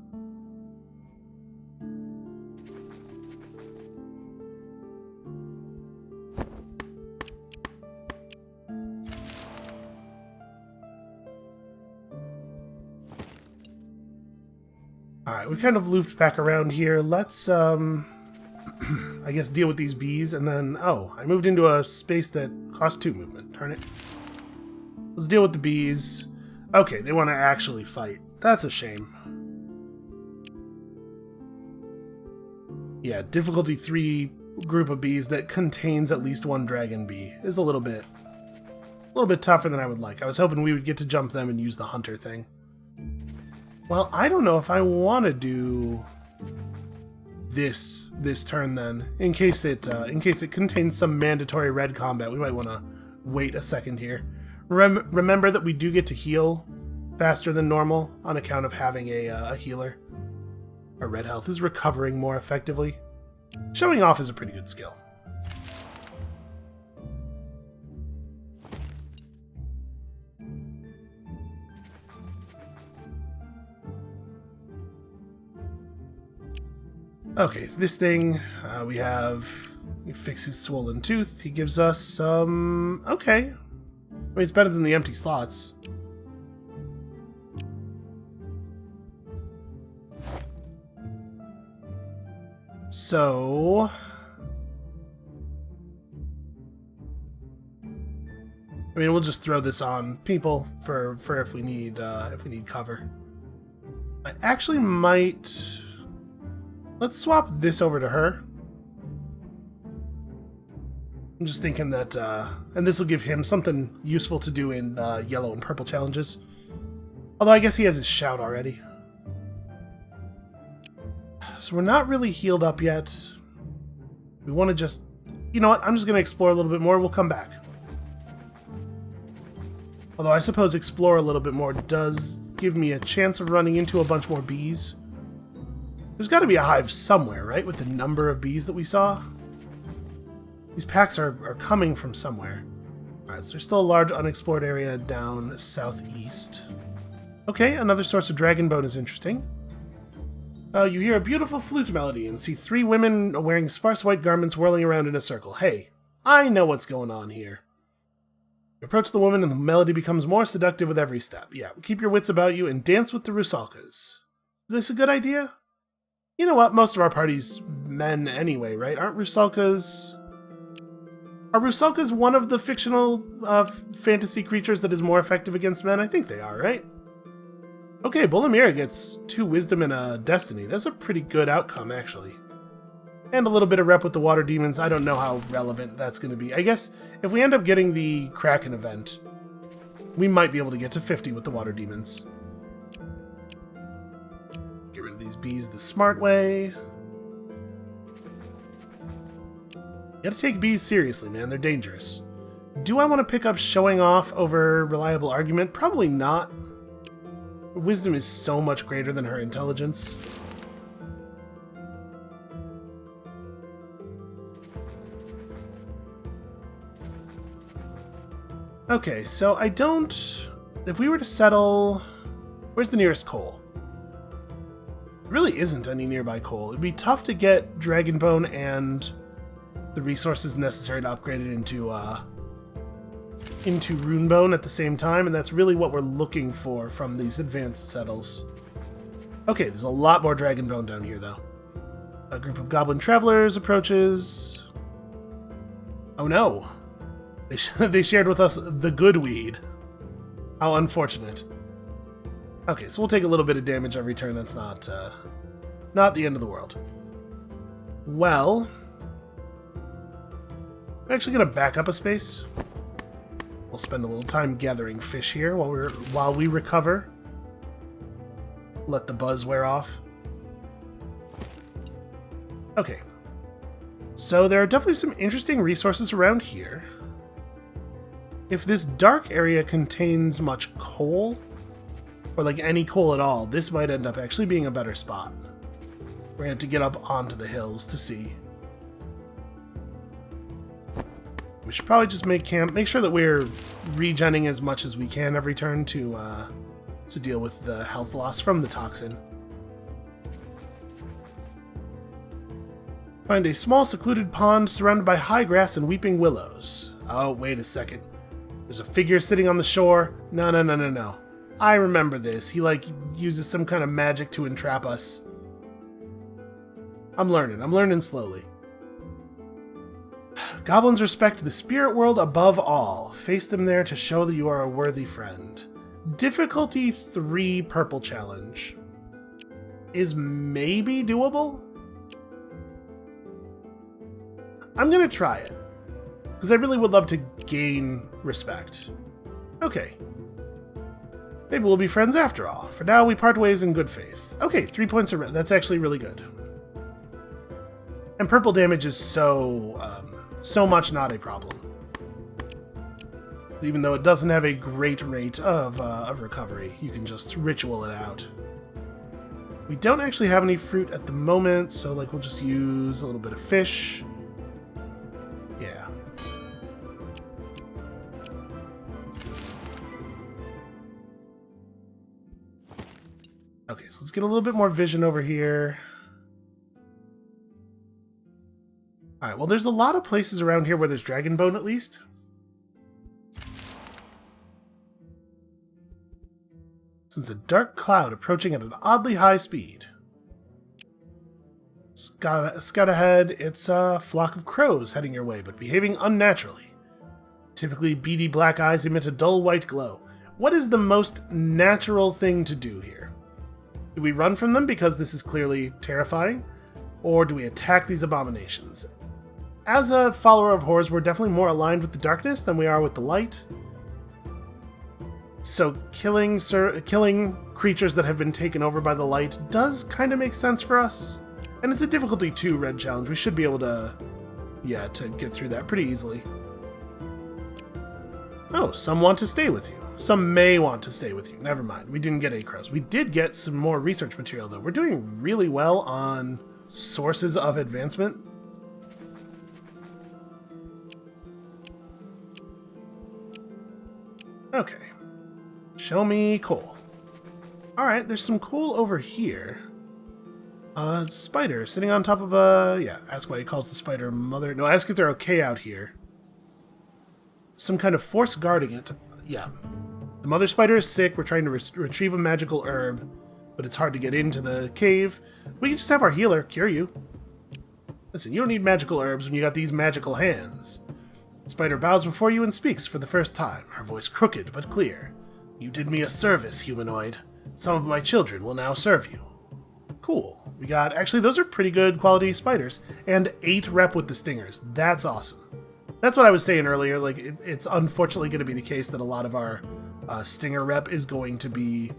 Alright, we kind of looped back around here. Let's, I guess deal with these bees, and then... Oh, I moved into a space that costs 2 movement. Darn it. Let's deal with the bees. Okay, they want to actually fight. That's a shame. Yeah, difficulty 3 group of bees that contains at least 1 dragon bee is a little bit tougher than I would like. I was hoping we would get to jump them and use the hunter thing. Well, I don't know if I want to do this turn then. In case it contains some mandatory red combat, we might want to wait a second here. Remember that we do get to heal faster than normal on account of having a healer. Our red health is recovering more effectively. Showing off is a pretty good skill. Okay, this thing, we fix his swollen tooth. He gives us some... Okay. I mean, it's better than the empty slots. So... I mean, we'll just throw this on people for if we need cover. I actually might... Let's swap this over to her. I'm just thinking that, and this will give him something useful to do in yellow and purple challenges. Although I guess he has his shout already. So we're not really healed up yet. We want to just... You know what? I'm just going to explore a little bit more. We'll come back. Although I suppose explore a little bit more does give me a chance of running into a bunch more bees. There's got to be a hive somewhere, right? With the number of bees that we saw. These packs are coming from somewhere. Alright, so there's still a large unexplored area down southeast. Okay, another source of dragon bone is interesting. You hear a beautiful flute melody and see 3 women wearing sparse white garments whirling around in a circle. Hey, I know what's going on here. You approach the woman and the melody becomes more seductive with every step. Yeah, keep your wits about you and dance with the Rusalkas. Is this a good idea? You know what? Most of our party's men anyway, right? Aren't Rusalkas... Are Rusalkas one of the fictional fantasy creatures that is more effective against men? I think they are, right? Okay, Bolamira gets 2 wisdom and a destiny. That's a pretty good outcome, actually. And a little bit of rep with the water demons. I don't know how relevant that's going to be. I guess if we end up getting the Kraken event, we might be able to get to 50 with the water demons. Get rid of these bees the smart way. You gotta take bees seriously, man. They're dangerous. Do I want to pick up showing off over reliable argument? Probably not. Wisdom is so much greater than her intelligence. Okay, so I don't... If we were to settle... Where's the nearest coal? There really isn't any nearby coal. It'd be tough to get dragon bone and the resources necessary to upgrade it into runebone at the same time, and that's really what we're looking for from these advanced settles. Okay, there's a lot more dragon bone down here, though. A group of goblin travelers approaches. Oh no! They shared with us the good weed. How unfortunate. Okay, so we'll take a little bit of damage every turn. That's not the end of the world. Well, I'm actually going to back up a space. We'll spend a little time gathering fish here while we recover. Let the buzz wear off. Okay. So there are definitely some interesting resources around here. If this dark area contains much coal, or like any coal at all, this might end up actually being a better spot. We're going to have to get up onto the hills to see. We should probably just make camp, make sure that we're regenning as much as we can every turn to deal with the health loss from the toxin. Find a small secluded pond surrounded by high grass and weeping willows. Oh, wait a second. There's a figure sitting on the shore. No. I remember this. He, uses some kind of magic to entrap us. I'm learning slowly. Goblins respect the spirit world above all. Face them there to show that you are a worthy friend. Difficulty 3 purple challenge. Is maybe doable? I'm gonna try it. Because I really would love to gain respect. Okay. Maybe we'll be friends after all. For now, we part ways in good faith. Okay, 3 points of red. That's actually really good. And purple damage is so much not a problem. Even though it doesn't have a great rate of recovery, you can just ritual it out. We don't actually have any fruit at the moment, so we'll just use a little bit of fish. Yeah. Okay, so let's get a little bit more vision over here. Alright, well there's a lot of places around here where there's dragon bone at least. Since a dark cloud approaching at an oddly high speed. Scout ahead, it's a flock of crows heading your way, but behaving unnaturally. Typically, beady black eyes emit a dull white glow. What is the most natural thing to do here? Do we run from them because this is clearly terrifying? Or do we attack these abominations? As a follower of horrors, we're definitely more aligned with the darkness than we are with the light. So killing creatures that have been taken over by the light does kind of make sense for us. And it's a difficulty 2 red challenge. We should be able to, to get through that pretty easily. Oh, some want to stay with you. Some may want to stay with you. Never mind. We didn't get any crows. We did get some more research material, though. We're doing really well on sources of advancement. Okay. Show me coal. Alright, there's some coal over here. Spider sitting on top of a... ask why he calls the spider mother. No, ask if they're okay out here. Some kind of force guarding it. Yeah. The mother spider is sick. We're trying to retrieve a magical herb, but it's hard to get into the cave. We can just have our healer cure you. Listen, you don't need magical herbs when you got these magical hands. The spider bows before you and speaks for the first time, her voice crooked but clear. You did me a service, humanoid. Some of my children will now serve you. Cool. We got... Actually, those are pretty good quality spiders. And 8 rep with the stingers. That's awesome. That's what I was saying earlier. Like, it's unfortunately going to be the case that a lot of our stinger rep is going to be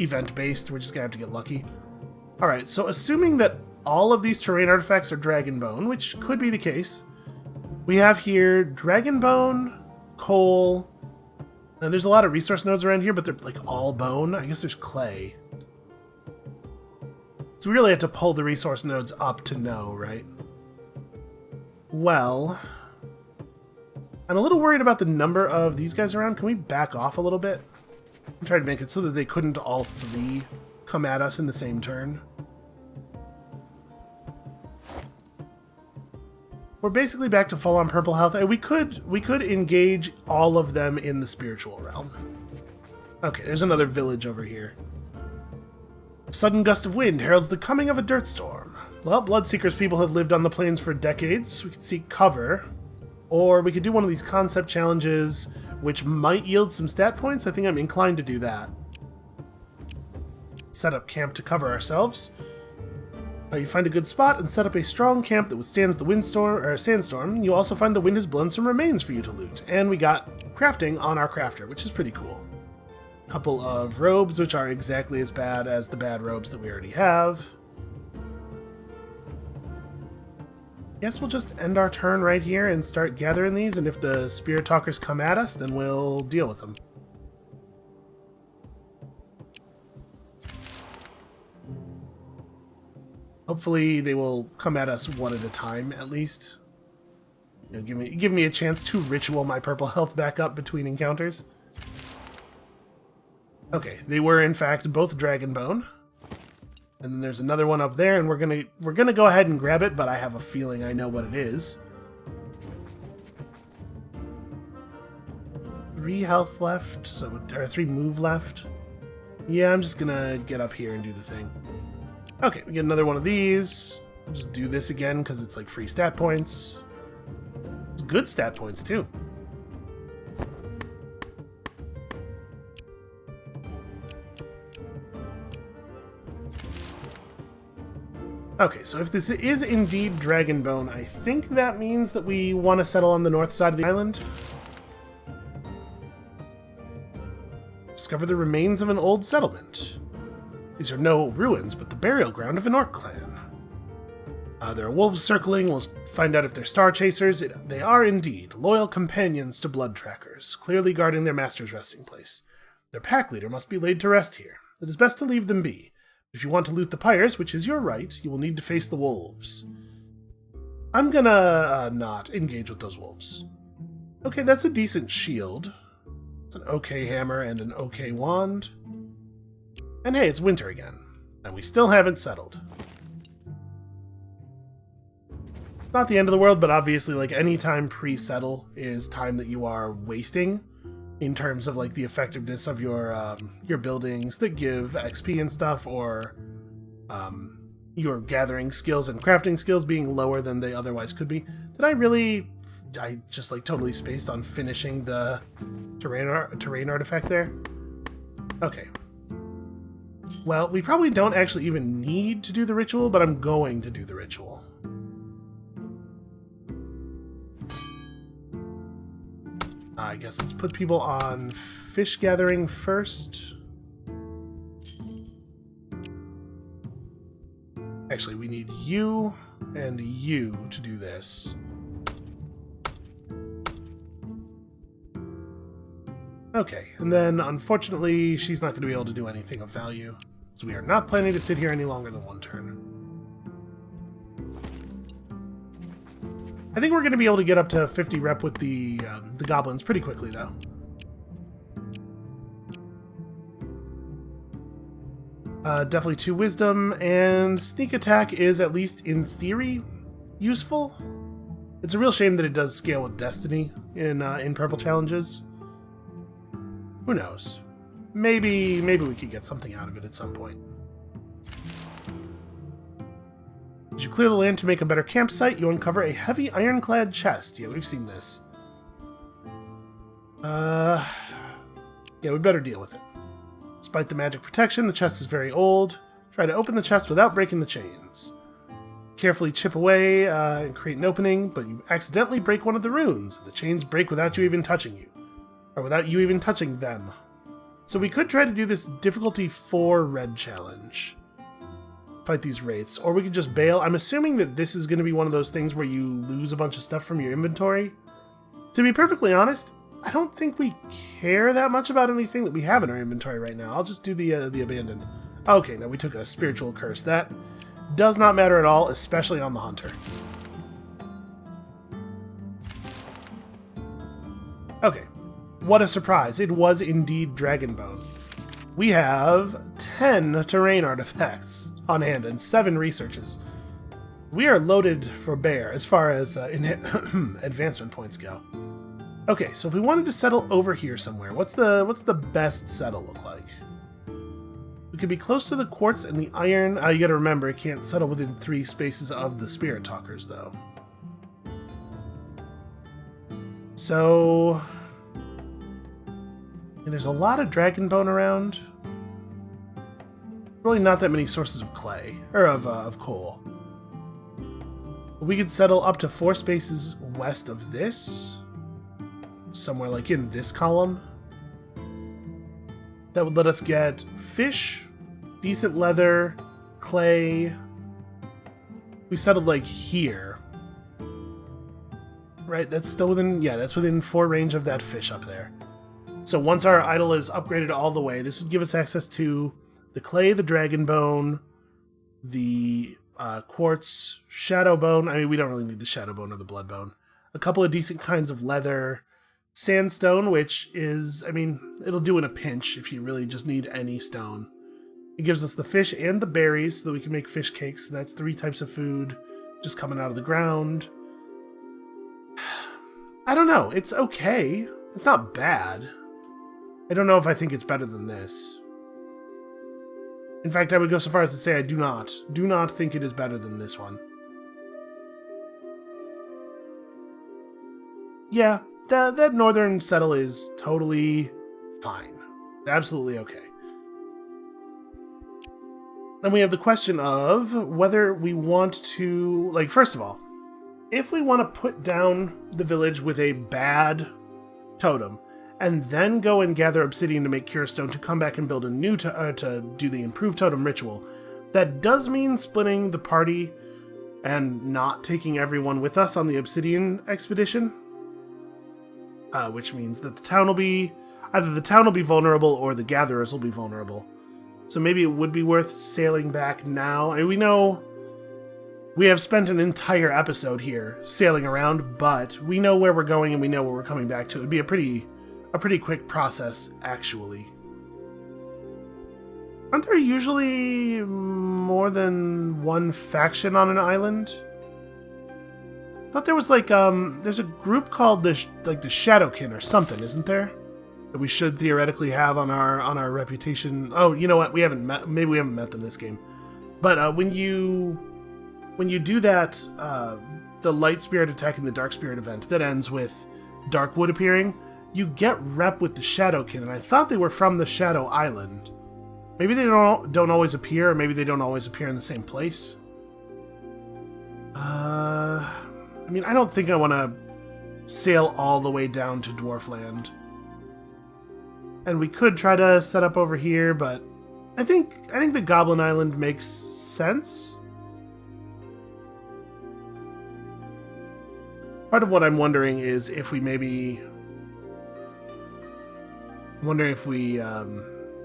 event-based. We're just going to have to get lucky. Alright, so assuming that all of these terrain artifacts are dragon bone, which could be the case, we have here dragon bone, coal... Now, there's a lot of resource nodes around here, but they're like all bone. I guess there's clay. So we really have to pull the resource nodes up to know, right? Well, I'm a little worried about the number of these guys around. Can we back off a little bit? I'm trying to make it so that they couldn't all 3 come at us in the same turn. We're basically back to full-on purple health. We could engage all of them in the spiritual realm. Okay, there's another village over here. A sudden gust of wind heralds the coming of a dirt storm. Well, Bloodseeker's people have lived on the plains for decades. We could seek cover. Or we could do one of these concept challenges, which might yield some stat points. I think I'm inclined to do that. Set up camp to cover ourselves. You find a good spot and set up a strong camp that withstands the sandstorm. You also find the wind has blown some remains for you to loot. And we got crafting on our crafter, which is pretty cool. Couple of robes, which are exactly as bad as the bad robes that we already have. Guess we'll just end our turn right here and start gathering these, and if the spirit talkers come at us, then we'll deal with them. Hopefully they will come at us one at a time, at least. You know, give me a chance to ritual my purple health back up between encounters. Okay, they were in fact both Dragonbone. And then there's another one up there, and we're gonna go ahead and grab it, but I have a feeling I know what it is. 3 health left, or 3 move left. Yeah, I'm just gonna get up here and do the thing. Okay, we get another one of these. We'll just do this again because it's like free stat points. It's good stat points too. Okay, so if this is indeed Dragonbone, I think that means that we want to settle on the north side of the island. Discover the remains of an old settlement. These are no ruins, but the burial ground of an orc clan. There are wolves circling. We'll find out if they're star chasers. They are indeed loyal companions to blood trackers, clearly guarding their master's resting place. Their pack leader must be laid to rest here. It is best to leave them be. If you want to loot the pyres, which is your right, you will need to face the wolves. I'm gonna not engage with those wolves. Okay, that's a decent shield. It's an okay hammer and an okay wand. And hey, it's winter again. And we still haven't settled. Not the end of the world, but obviously, like, any time pre-settle is time that you are wasting in terms of, like, the effectiveness of your buildings that give XP and stuff, or your gathering skills and crafting skills being lower than they otherwise could be. Did I really I just like totally spaced on finishing the terrain artifact there. Okay. Well, we probably don't actually even need to do the ritual, but I'm going to do the ritual. I guess let's put people on fish gathering first. Actually, we need you and you to do this. Okay, and then unfortunately, she's not going to be able to do anything of value, so we are not planning to sit here any longer than one turn. I think we're going to be able to get up to 50 rep with the goblins pretty quickly, though. Definitely 2 wisdom, and sneak attack is, at least in theory, useful. It's a real shame that it does scale with destiny in purple challenges. Who knows? Maybe we could get something out of it at some point. As you clear the land to make a better campsite, you uncover a heavy ironclad chest. Yeah, we've seen this. Yeah, we better deal with it. Despite the magic protection, the chest is very old. Try to open the chest without breaking the chains. Carefully chip away and create an opening, but you accidentally break one of the runes. The chains break without you even touching you. Or without you even touching them. So we could try to do this difficulty 4 red challenge. Fight these wraiths. Or we could just bail. I'm assuming that this is going to be one of those things where you lose a bunch of stuff from your inventory. To be perfectly honest, I don't think we care that much about anything that we have in our inventory right now. I'll just do the abandoned. Okay, now we took a spiritual curse. That does not matter at all, especially on the hunter. Okay. What a surprise. It was indeed Dragonbone. We have 10 terrain artifacts on hand and 7 researches. We are loaded for bear as far as advancement points go. Okay, so if we wanted to settle over here somewhere, what's the best settle look like? We could be close to the quartz and the iron. You gotta remember, it can't settle within 3 spaces of the spirit talkers, though. So... there's a lot of Dragonbone around. Really not that many sources of clay, or of coal. We could settle up to 4 spaces west of this. Somewhere like in this column. That would let us get fish, decent leather, clay. We settled like here. Right, that's still within, yeah, that's within 4 range of that fish up there. So once our idol is upgraded all the way, this would give us access to the clay, the Dragonbone, the quartz, Shadowbone. I mean, we don't really need the Shadowbone or the Bloodbone. A couple of decent kinds of leather, sandstone, which is, I mean, it'll do in a pinch if you really just need any stone. It gives us the fish and the berries so that we can make fish cakes. So that's 3 types of food just coming out of the ground. I don't know. It's okay. It's not bad. I don't know if I think it's better than this. In fact, I would go so far as to say I do not think it is better than this one. Yeah, that northern settle is totally fine. Absolutely okay. Then we have the question of whether we want to, like, first of all, if we want to put down the village with a bad totem, and then go and gather obsidian to make cure stone to come back and build a new to do the improved totem ritual. That does mean splitting the party and not taking everyone with us on the obsidian expedition. Which means that the town will be... either the town will be vulnerable or the gatherers will be vulnerable. So maybe it would be worth sailing back now. I mean, we know... we have spent an entire episode here sailing around, but we know where we're going and we know where we're coming back to. It would be a pretty quick process, actually. Aren't there usually more than one faction on an island? I thought there was like, there's a group called the Shadowkin or something, isn't there? That we should theoretically have on our reputation. Oh, you know what? We haven't met, maybe we haven't met them this game. But when you do that the light spirit attacking the dark spirit event that ends with Darkwood appearing, you get rep with the Shadowkin, and I thought they were from the Shadow Island. Maybe they don't always appear, or maybe they don't always appear in the same place. I mean, I don't think I want to sail all the way down to Dwarfland. And we could try to set up over here, but I think the Goblin Island makes sense. Part of what I'm wondering is if we maybe... I'm wondering if we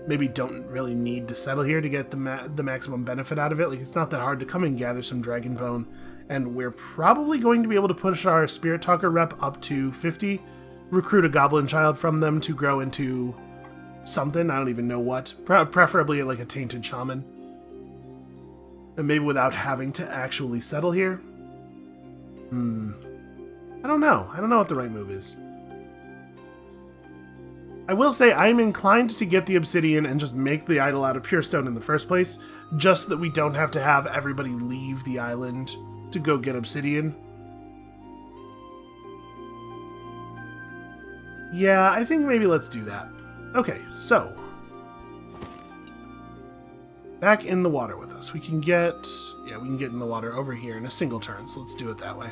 maybe don't really need to settle here to get the maximum benefit out of it. Like, it's not that hard to come and gather some Dragon Bone, and we're probably going to be able to push our Spirit Talker rep up to 50, recruit a Goblin Child from them to grow into something, I don't even know what, preferably like a Tainted Shaman, and maybe without having to actually settle here. I don't know what the right move is. I will say I'm inclined to get the obsidian and just make the idol out of pure stone in the first place, just so that we don't have to have everybody leave the island to go get obsidian. Yeah, I think maybe let's do that. Okay, so back in the water with us. We can get in the water over here in a single turn, so let's do it that way.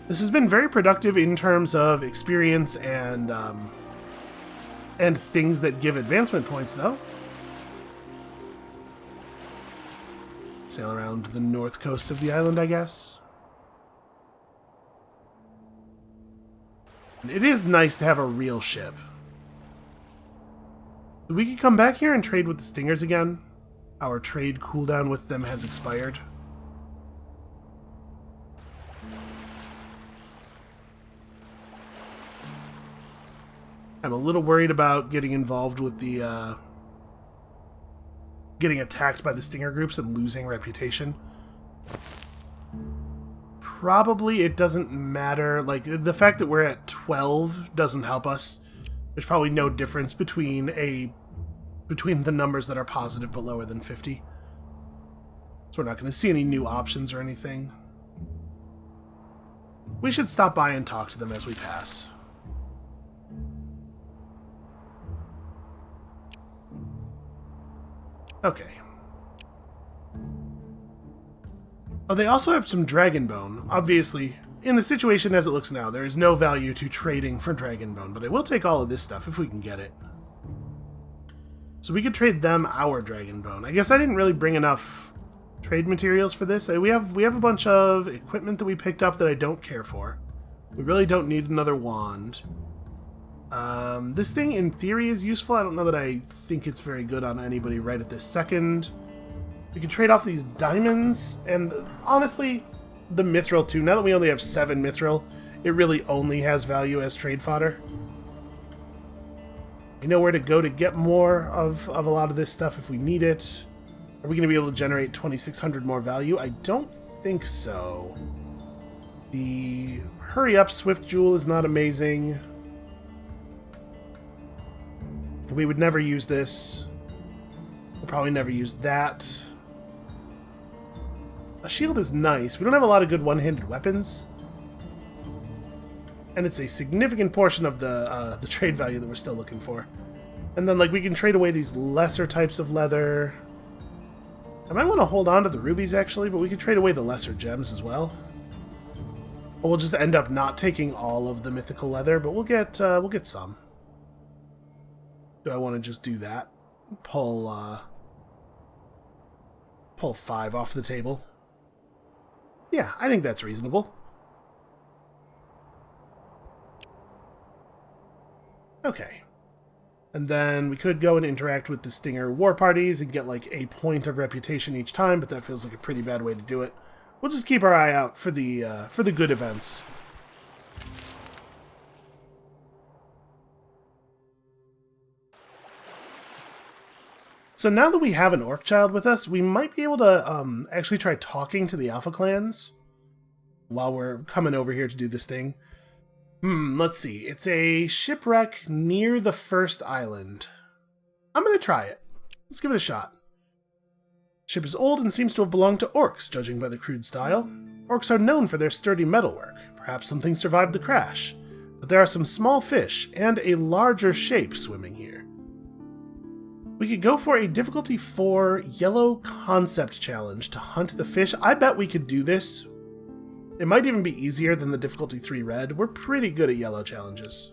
This has been very productive in terms of experience and things that give advancement points, though. Sail around the north coast of the island, I guess. It is nice to have a real ship. We could come back here and trade with the Stingers again. Our trade cooldown with them has expired. I'm a little worried about getting involved with the, getting attacked by the Stinger groups and losing reputation. Probably it doesn't matter. Like, the fact that we're at 12 doesn't help us. There's probably no difference between the numbers that are positive but lower than 50. So we're not going to see any new options or anything. We should stop by and talk to them as we pass. Okay. Oh, they also have some Dragon Bone. Obviously, in the situation as it looks now, there is no value to trading for Dragon Bone, but I will take all of this stuff if we can get it. So we could trade them our Dragon Bone. I guess I didn't really bring enough trade materials for this. We have a bunch of equipment that we picked up that I don't care for. We really don't need another wand. This thing, in theory, is useful. I don't know that I think it's very good on anybody right at this second. We can trade off these diamonds, and honestly, the mithril too. Now that we only have 7 mithril, it really only has value as trade fodder. We know where to go to get more of a lot of this stuff if we need it. Are we going to be able to generate 2,600 more value? I don't think so. The Hurry Up Swift Jewel is not amazing. We would never use this. We'll probably never use that. A shield is nice. We don't have a lot of good one-handed weapons. And it's a significant portion of the trade value that we're still looking for. And then, like, we can trade away these lesser types of leather. I might want to hold on to the rubies, actually, but we could trade away the lesser gems as well. Or we'll just end up not taking all of the mythical leather, but we'll get some. Do I want to just do that? Pull 5 off the table. Yeah, I think that's reasonable. Okay. And then we could go and interact with the Stinger war parties and get like a point of reputation each time, but that feels like a pretty bad way to do it. We'll just keep our eye out for the good events. So now that we have an Orc Child with us, we might be able to actually try talking to the Alpha Clans while we're coming over here to do this thing. Let's see. It's a shipwreck near the first island. I'm going to try it. Let's give it a shot. Ship is old and seems to have belonged to orcs, judging by the crude style. Orcs are known for their sturdy metalwork. Perhaps something survived the crash. But there are some small fish and a larger shape swimming here. We could go for a difficulty 4 yellow concept challenge to hunt the fish. I bet we could do this. It might even be easier than the difficulty 3 red. We're pretty good at yellow challenges.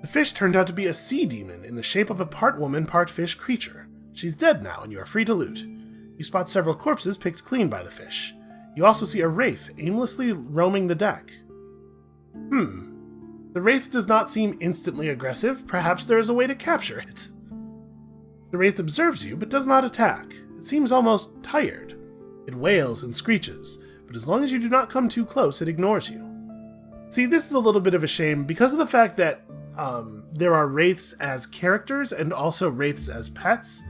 The fish turned out to be a sea demon in the shape of a part woman, part fish creature. She's dead now, and you are free to loot. You spot several corpses picked clean by the fish. You also see a wraith aimlessly roaming the deck. The wraith does not seem instantly aggressive. Perhaps there is a way to capture it. The wraith observes you, but does not attack. It seems almost tired. It wails and screeches, but as long as you do not come too close, it ignores you. See, this is a little bit of a shame because of the fact that there are wraiths as characters and also wraiths as pets.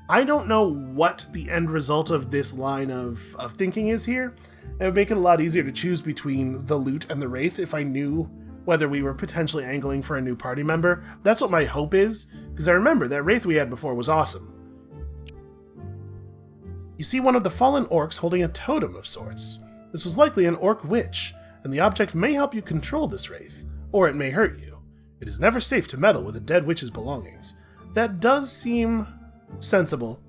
I don't know what the end result of this line of thinking is here. It would make it a lot easier to choose between the loot and the wraith if I knew whether we were potentially angling for a new party member. That's what my hope is, because I remember that wraith we had before was awesome. You see one of the fallen orcs holding a totem of sorts. This was likely an orc witch, and the object may help you control this wraith, or it may hurt you. It is never safe to meddle with a dead witch's belongings. That does seem sensible,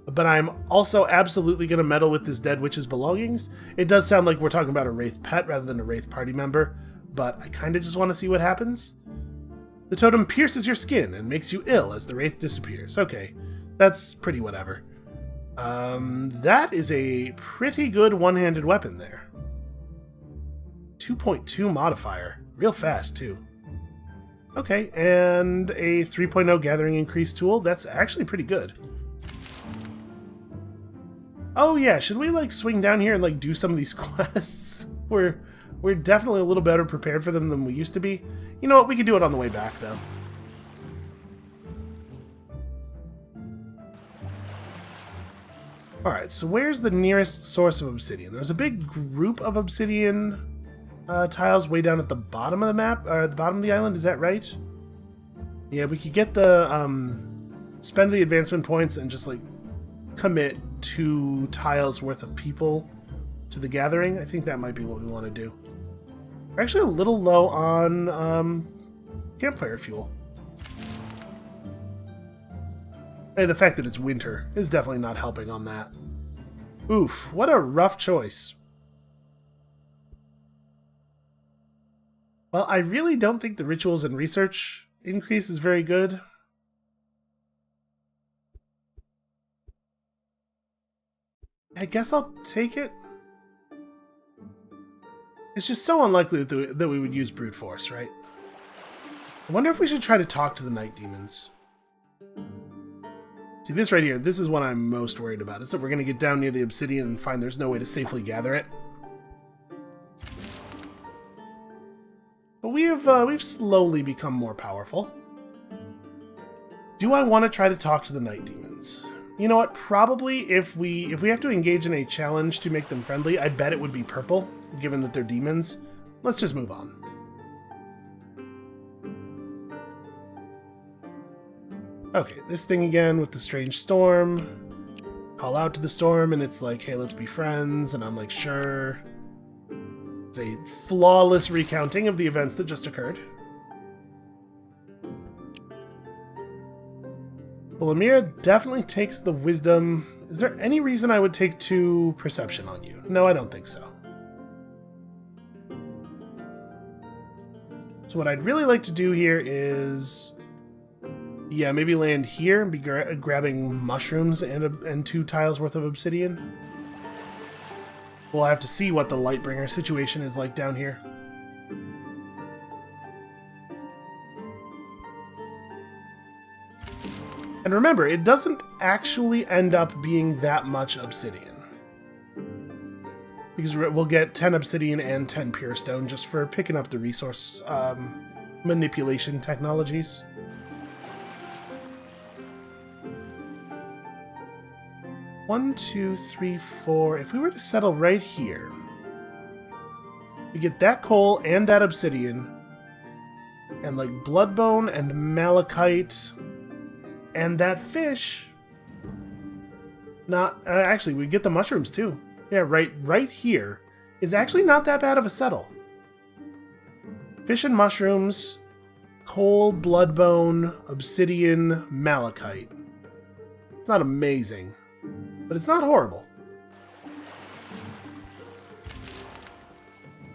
but I'm also absolutely going to meddle with this dead witch's belongings. It does sound like we're talking about a wraith pet rather than a wraith party member, but I kind of just want to see what happens. The totem pierces your skin and makes you ill as the wraith disappears. Okay, that's pretty whatever. That is a pretty good one-handed weapon there. 2.2 modifier. Real fast, too. Okay, and a 3.0 gathering increase tool. That's actually pretty good. Oh yeah, should we like swing down here and like do some of these quests? We're definitely a little better prepared for them than we used to be. You know what, we could do it on the way back though. Alright, so where's the nearest source of obsidian? There's a big group of obsidian tiles way down at the bottom of the map, or the bottom of the island, is that right? Yeah, we could get the, spend the advancement points and just, like, commit 2 tiles worth of people to the gathering. I think that might be what we want to do. We're actually a little low on, campfire fuel. Hey, the fact that it's winter is definitely not helping on that. Oof, what a rough choice. Well, I really don't think the rituals and research increase is very good. I guess I'll take it. It's just so unlikely that we would use brute force, right? I wonder if we should try to talk to the night demons. See, this right here, this is what I'm most worried about, is that we're going to get down near the obsidian and find there's no way to safely gather it. But we've slowly become more powerful. Do I want to try to talk to the night demons? You know what? Probably if we have to engage in a challenge to make them friendly, I bet it would be purple, given that they're demons. Let's just move on. Okay, this thing again with the strange storm. Call out to the storm and it's like, hey, let's be friends, and I'm like, sure. It's a flawless recounting of the events that just occurred. Well, Amira definitely takes the wisdom. Is there any reason I would take 2 perception on you? No, I don't think so. So what I'd really like to do here is, yeah, maybe land here and be grabbing mushrooms and 2 tiles worth of obsidian. We'll have to see what the Lightbringer situation is like down here. And remember, it doesn't actually end up being that much obsidian. Because we'll get 10 obsidian and 10 pure stone just for picking up the resource manipulation technologies. One, two, three, four. If we were to settle right here, we get that coal and that obsidian, and like bloodbone and malachite, and that fish. not... actually, we get the mushrooms, too. Yeah, right here is actually not that bad of a settle. Fish and mushrooms, coal, bloodbone, obsidian, malachite. It's not amazing, but it's not horrible.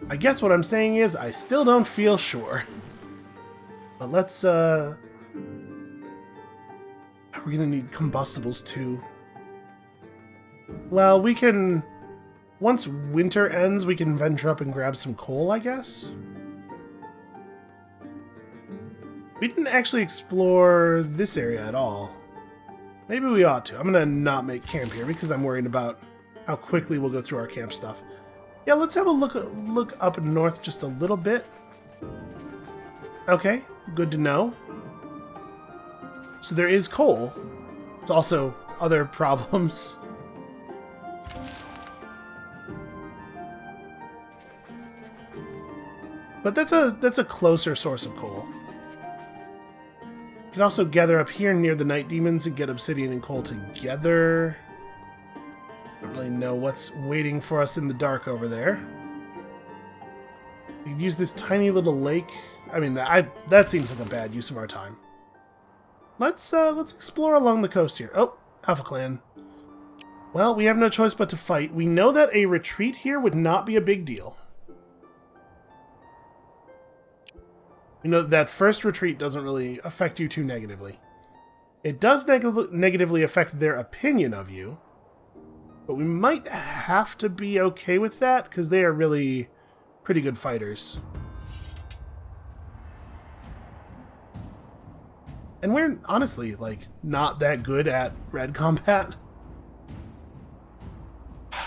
I guess what I'm saying is I still don't feel sure. But let's, we're gonna need combustibles too. Well, we can... Once winter ends, we can venture up and grab some coal, I guess? We didn't actually explore this area at all. Maybe we ought to. I'm gonna not make camp here because I'm worried about how quickly we'll go through our camp stuff. Yeah, let's have a look up north just a little bit. Okay, good to know. So there is coal. There's also other problems. But that's a closer source of coal. You can also gather up here near the night demons and get obsidian and coal together. Don't really know what's waiting for us in the dark over there. We could use this tiny little lake. I mean, that seems like a bad use of our time. Let's explore along the coast here. Oh, Alpha Clan. Well, we have no choice but to fight. We know that a retreat here would not be a big deal. You know, that first retreat doesn't really affect you too negatively. It does negatively affect their opinion of you, but we might have to be okay with that, because they are really pretty good fighters. And we're, honestly, like, not that good at red combat.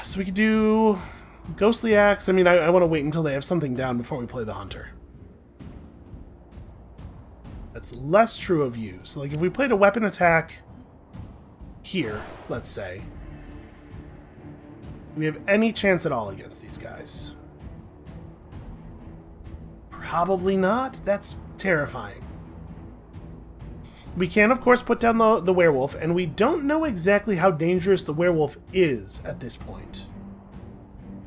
So we could do Ghostly Axe. I mean, I want to wait until they have something down before we play the Hunter. That's less true of you. So, like, if we played a weapon attack here, let's say, do we have any chance at all against these guys? Probably not. That's terrifying. We can, of course, put down the werewolf, and we don't know exactly how dangerous the werewolf is at this point.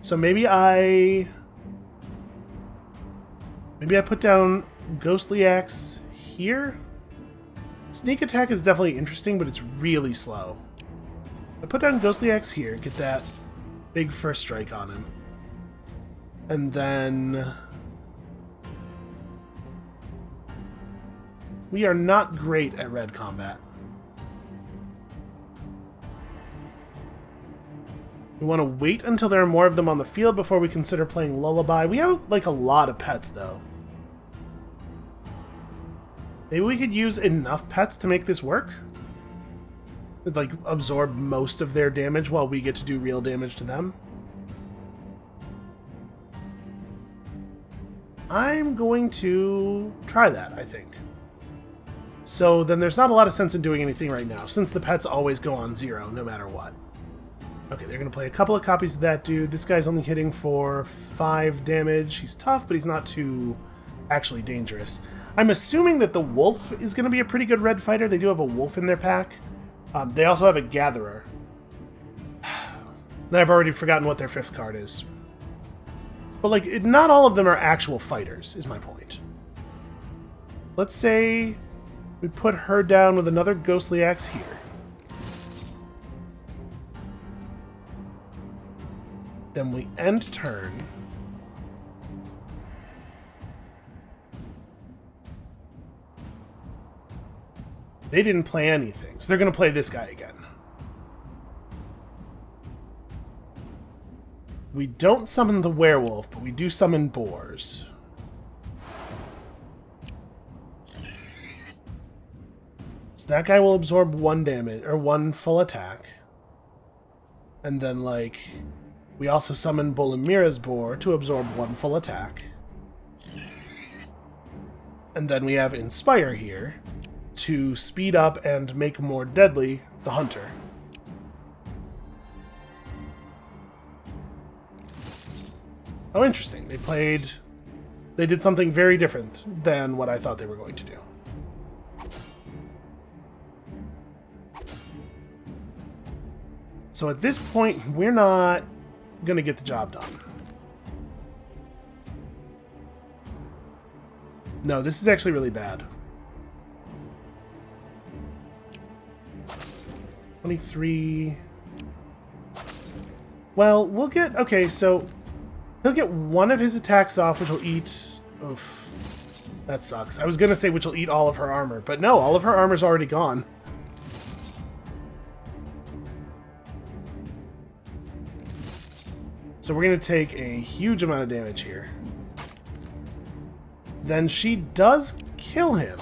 So maybe I put down Ghostly Axe here. Sneak attack is definitely interesting, but it's really slow. I put down Ghostly Axe here, get that big first strike on him. And then... we are not great at red combat. We want to wait until there are more of them on the field before we consider playing Lullaby. We have, like, a lot of pets, though. Maybe we could use enough pets to make this work? Like, absorb most of their damage while we get to do real damage to them? I'm going to try that, I think. So then there's not a lot of sense in doing anything right now, since the pets always go on 0, no matter what. Okay, they're going to play a couple of copies of that dude. This guy's only hitting for 5 damage. He's tough, but he's not too actually dangerous. I'm assuming that the wolf is going to be a pretty good red fighter. They do have a wolf in their pack. They also have a gatherer. I've already forgotten what their 5th card is. But, like, not all of them are actual fighters, is my point. Let's say we put her down with another Ghostly Axe here. Then we end turn. They didn't play anything, so they're going to play this guy again. We don't summon the werewolf, but we do summon boars. So that guy will absorb 1 damage, or 1 full attack. And then, like, we also summon Bolimira's boar to absorb 1 full attack. And then we have Inspire here to speed up and make more deadly the Hunter. Oh, interesting. They did something very different than what I thought they were going to do. So at this point, we're not going to get the job done. No, this is actually really bad. 23. Well, we'll get... Okay, so he'll get one of his attacks off, which will eat... Oof. That sucks. I was going to say which will eat all of her armor, but no, all of her armor's already gone. So we're going to take a huge amount of damage here. Then she does kill him.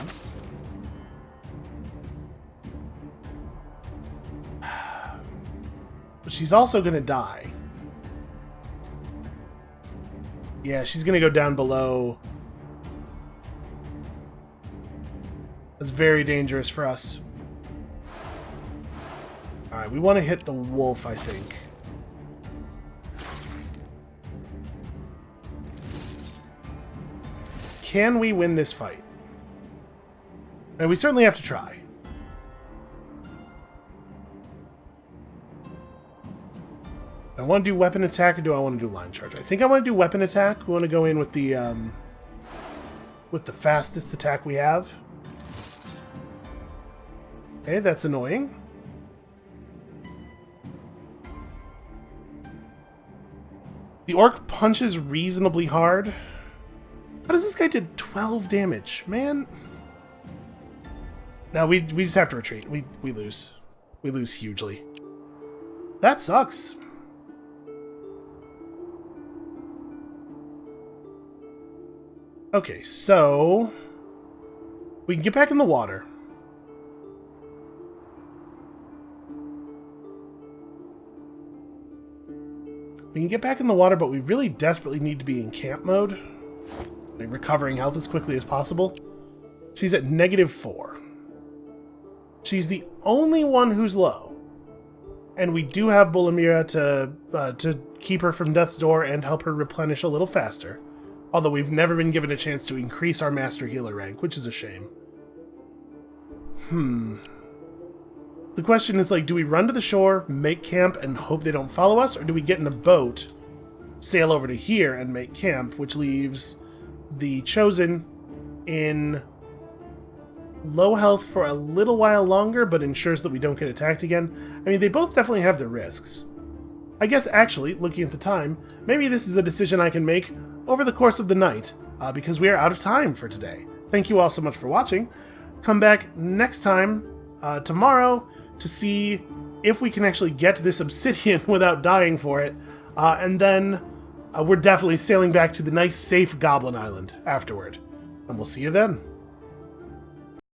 But she's also going to die. Yeah, she's going to go down below. That's very dangerous for us. Alright, we want to hit the wolf, I think. Can we win this fight? And we certainly have to try. I want to do weapon attack, or do I want to do line charge? I think I want to do weapon attack. We want to go in with the fastest attack we have. Okay, that's annoying. The orc punches reasonably hard. How does this guy do 12 damage? Man. No, we just have to retreat. We lose. We lose hugely. That sucks. Okay, so we can get back in the water. We can get back in the water, but we really desperately need to be in camp mode. Like recovering health as quickly as possible. She's at -4. She's the only one who's low. And we do have Bulimira to keep her from death's door and help her replenish a little faster. Although we've never been given a chance to increase our Master Healer rank, which is a shame. The question is, like, do we run to the shore, make camp, and hope they don't follow us? Or do we get in a boat, sail over to here, and make camp, which leaves the Chosen in low health for a little while longer, but ensures that we don't get attacked again? I mean, they both definitely have their risks. I guess, actually, looking at the time, maybe this is a decision I can make over the course of the night, because we are out of time for today. Thank you all so much for watching. Come back next time, tomorrow, to see if we can actually get this obsidian without dying for it, and then we're definitely sailing back to the nice, safe Goblin Island afterward. And we'll see you then.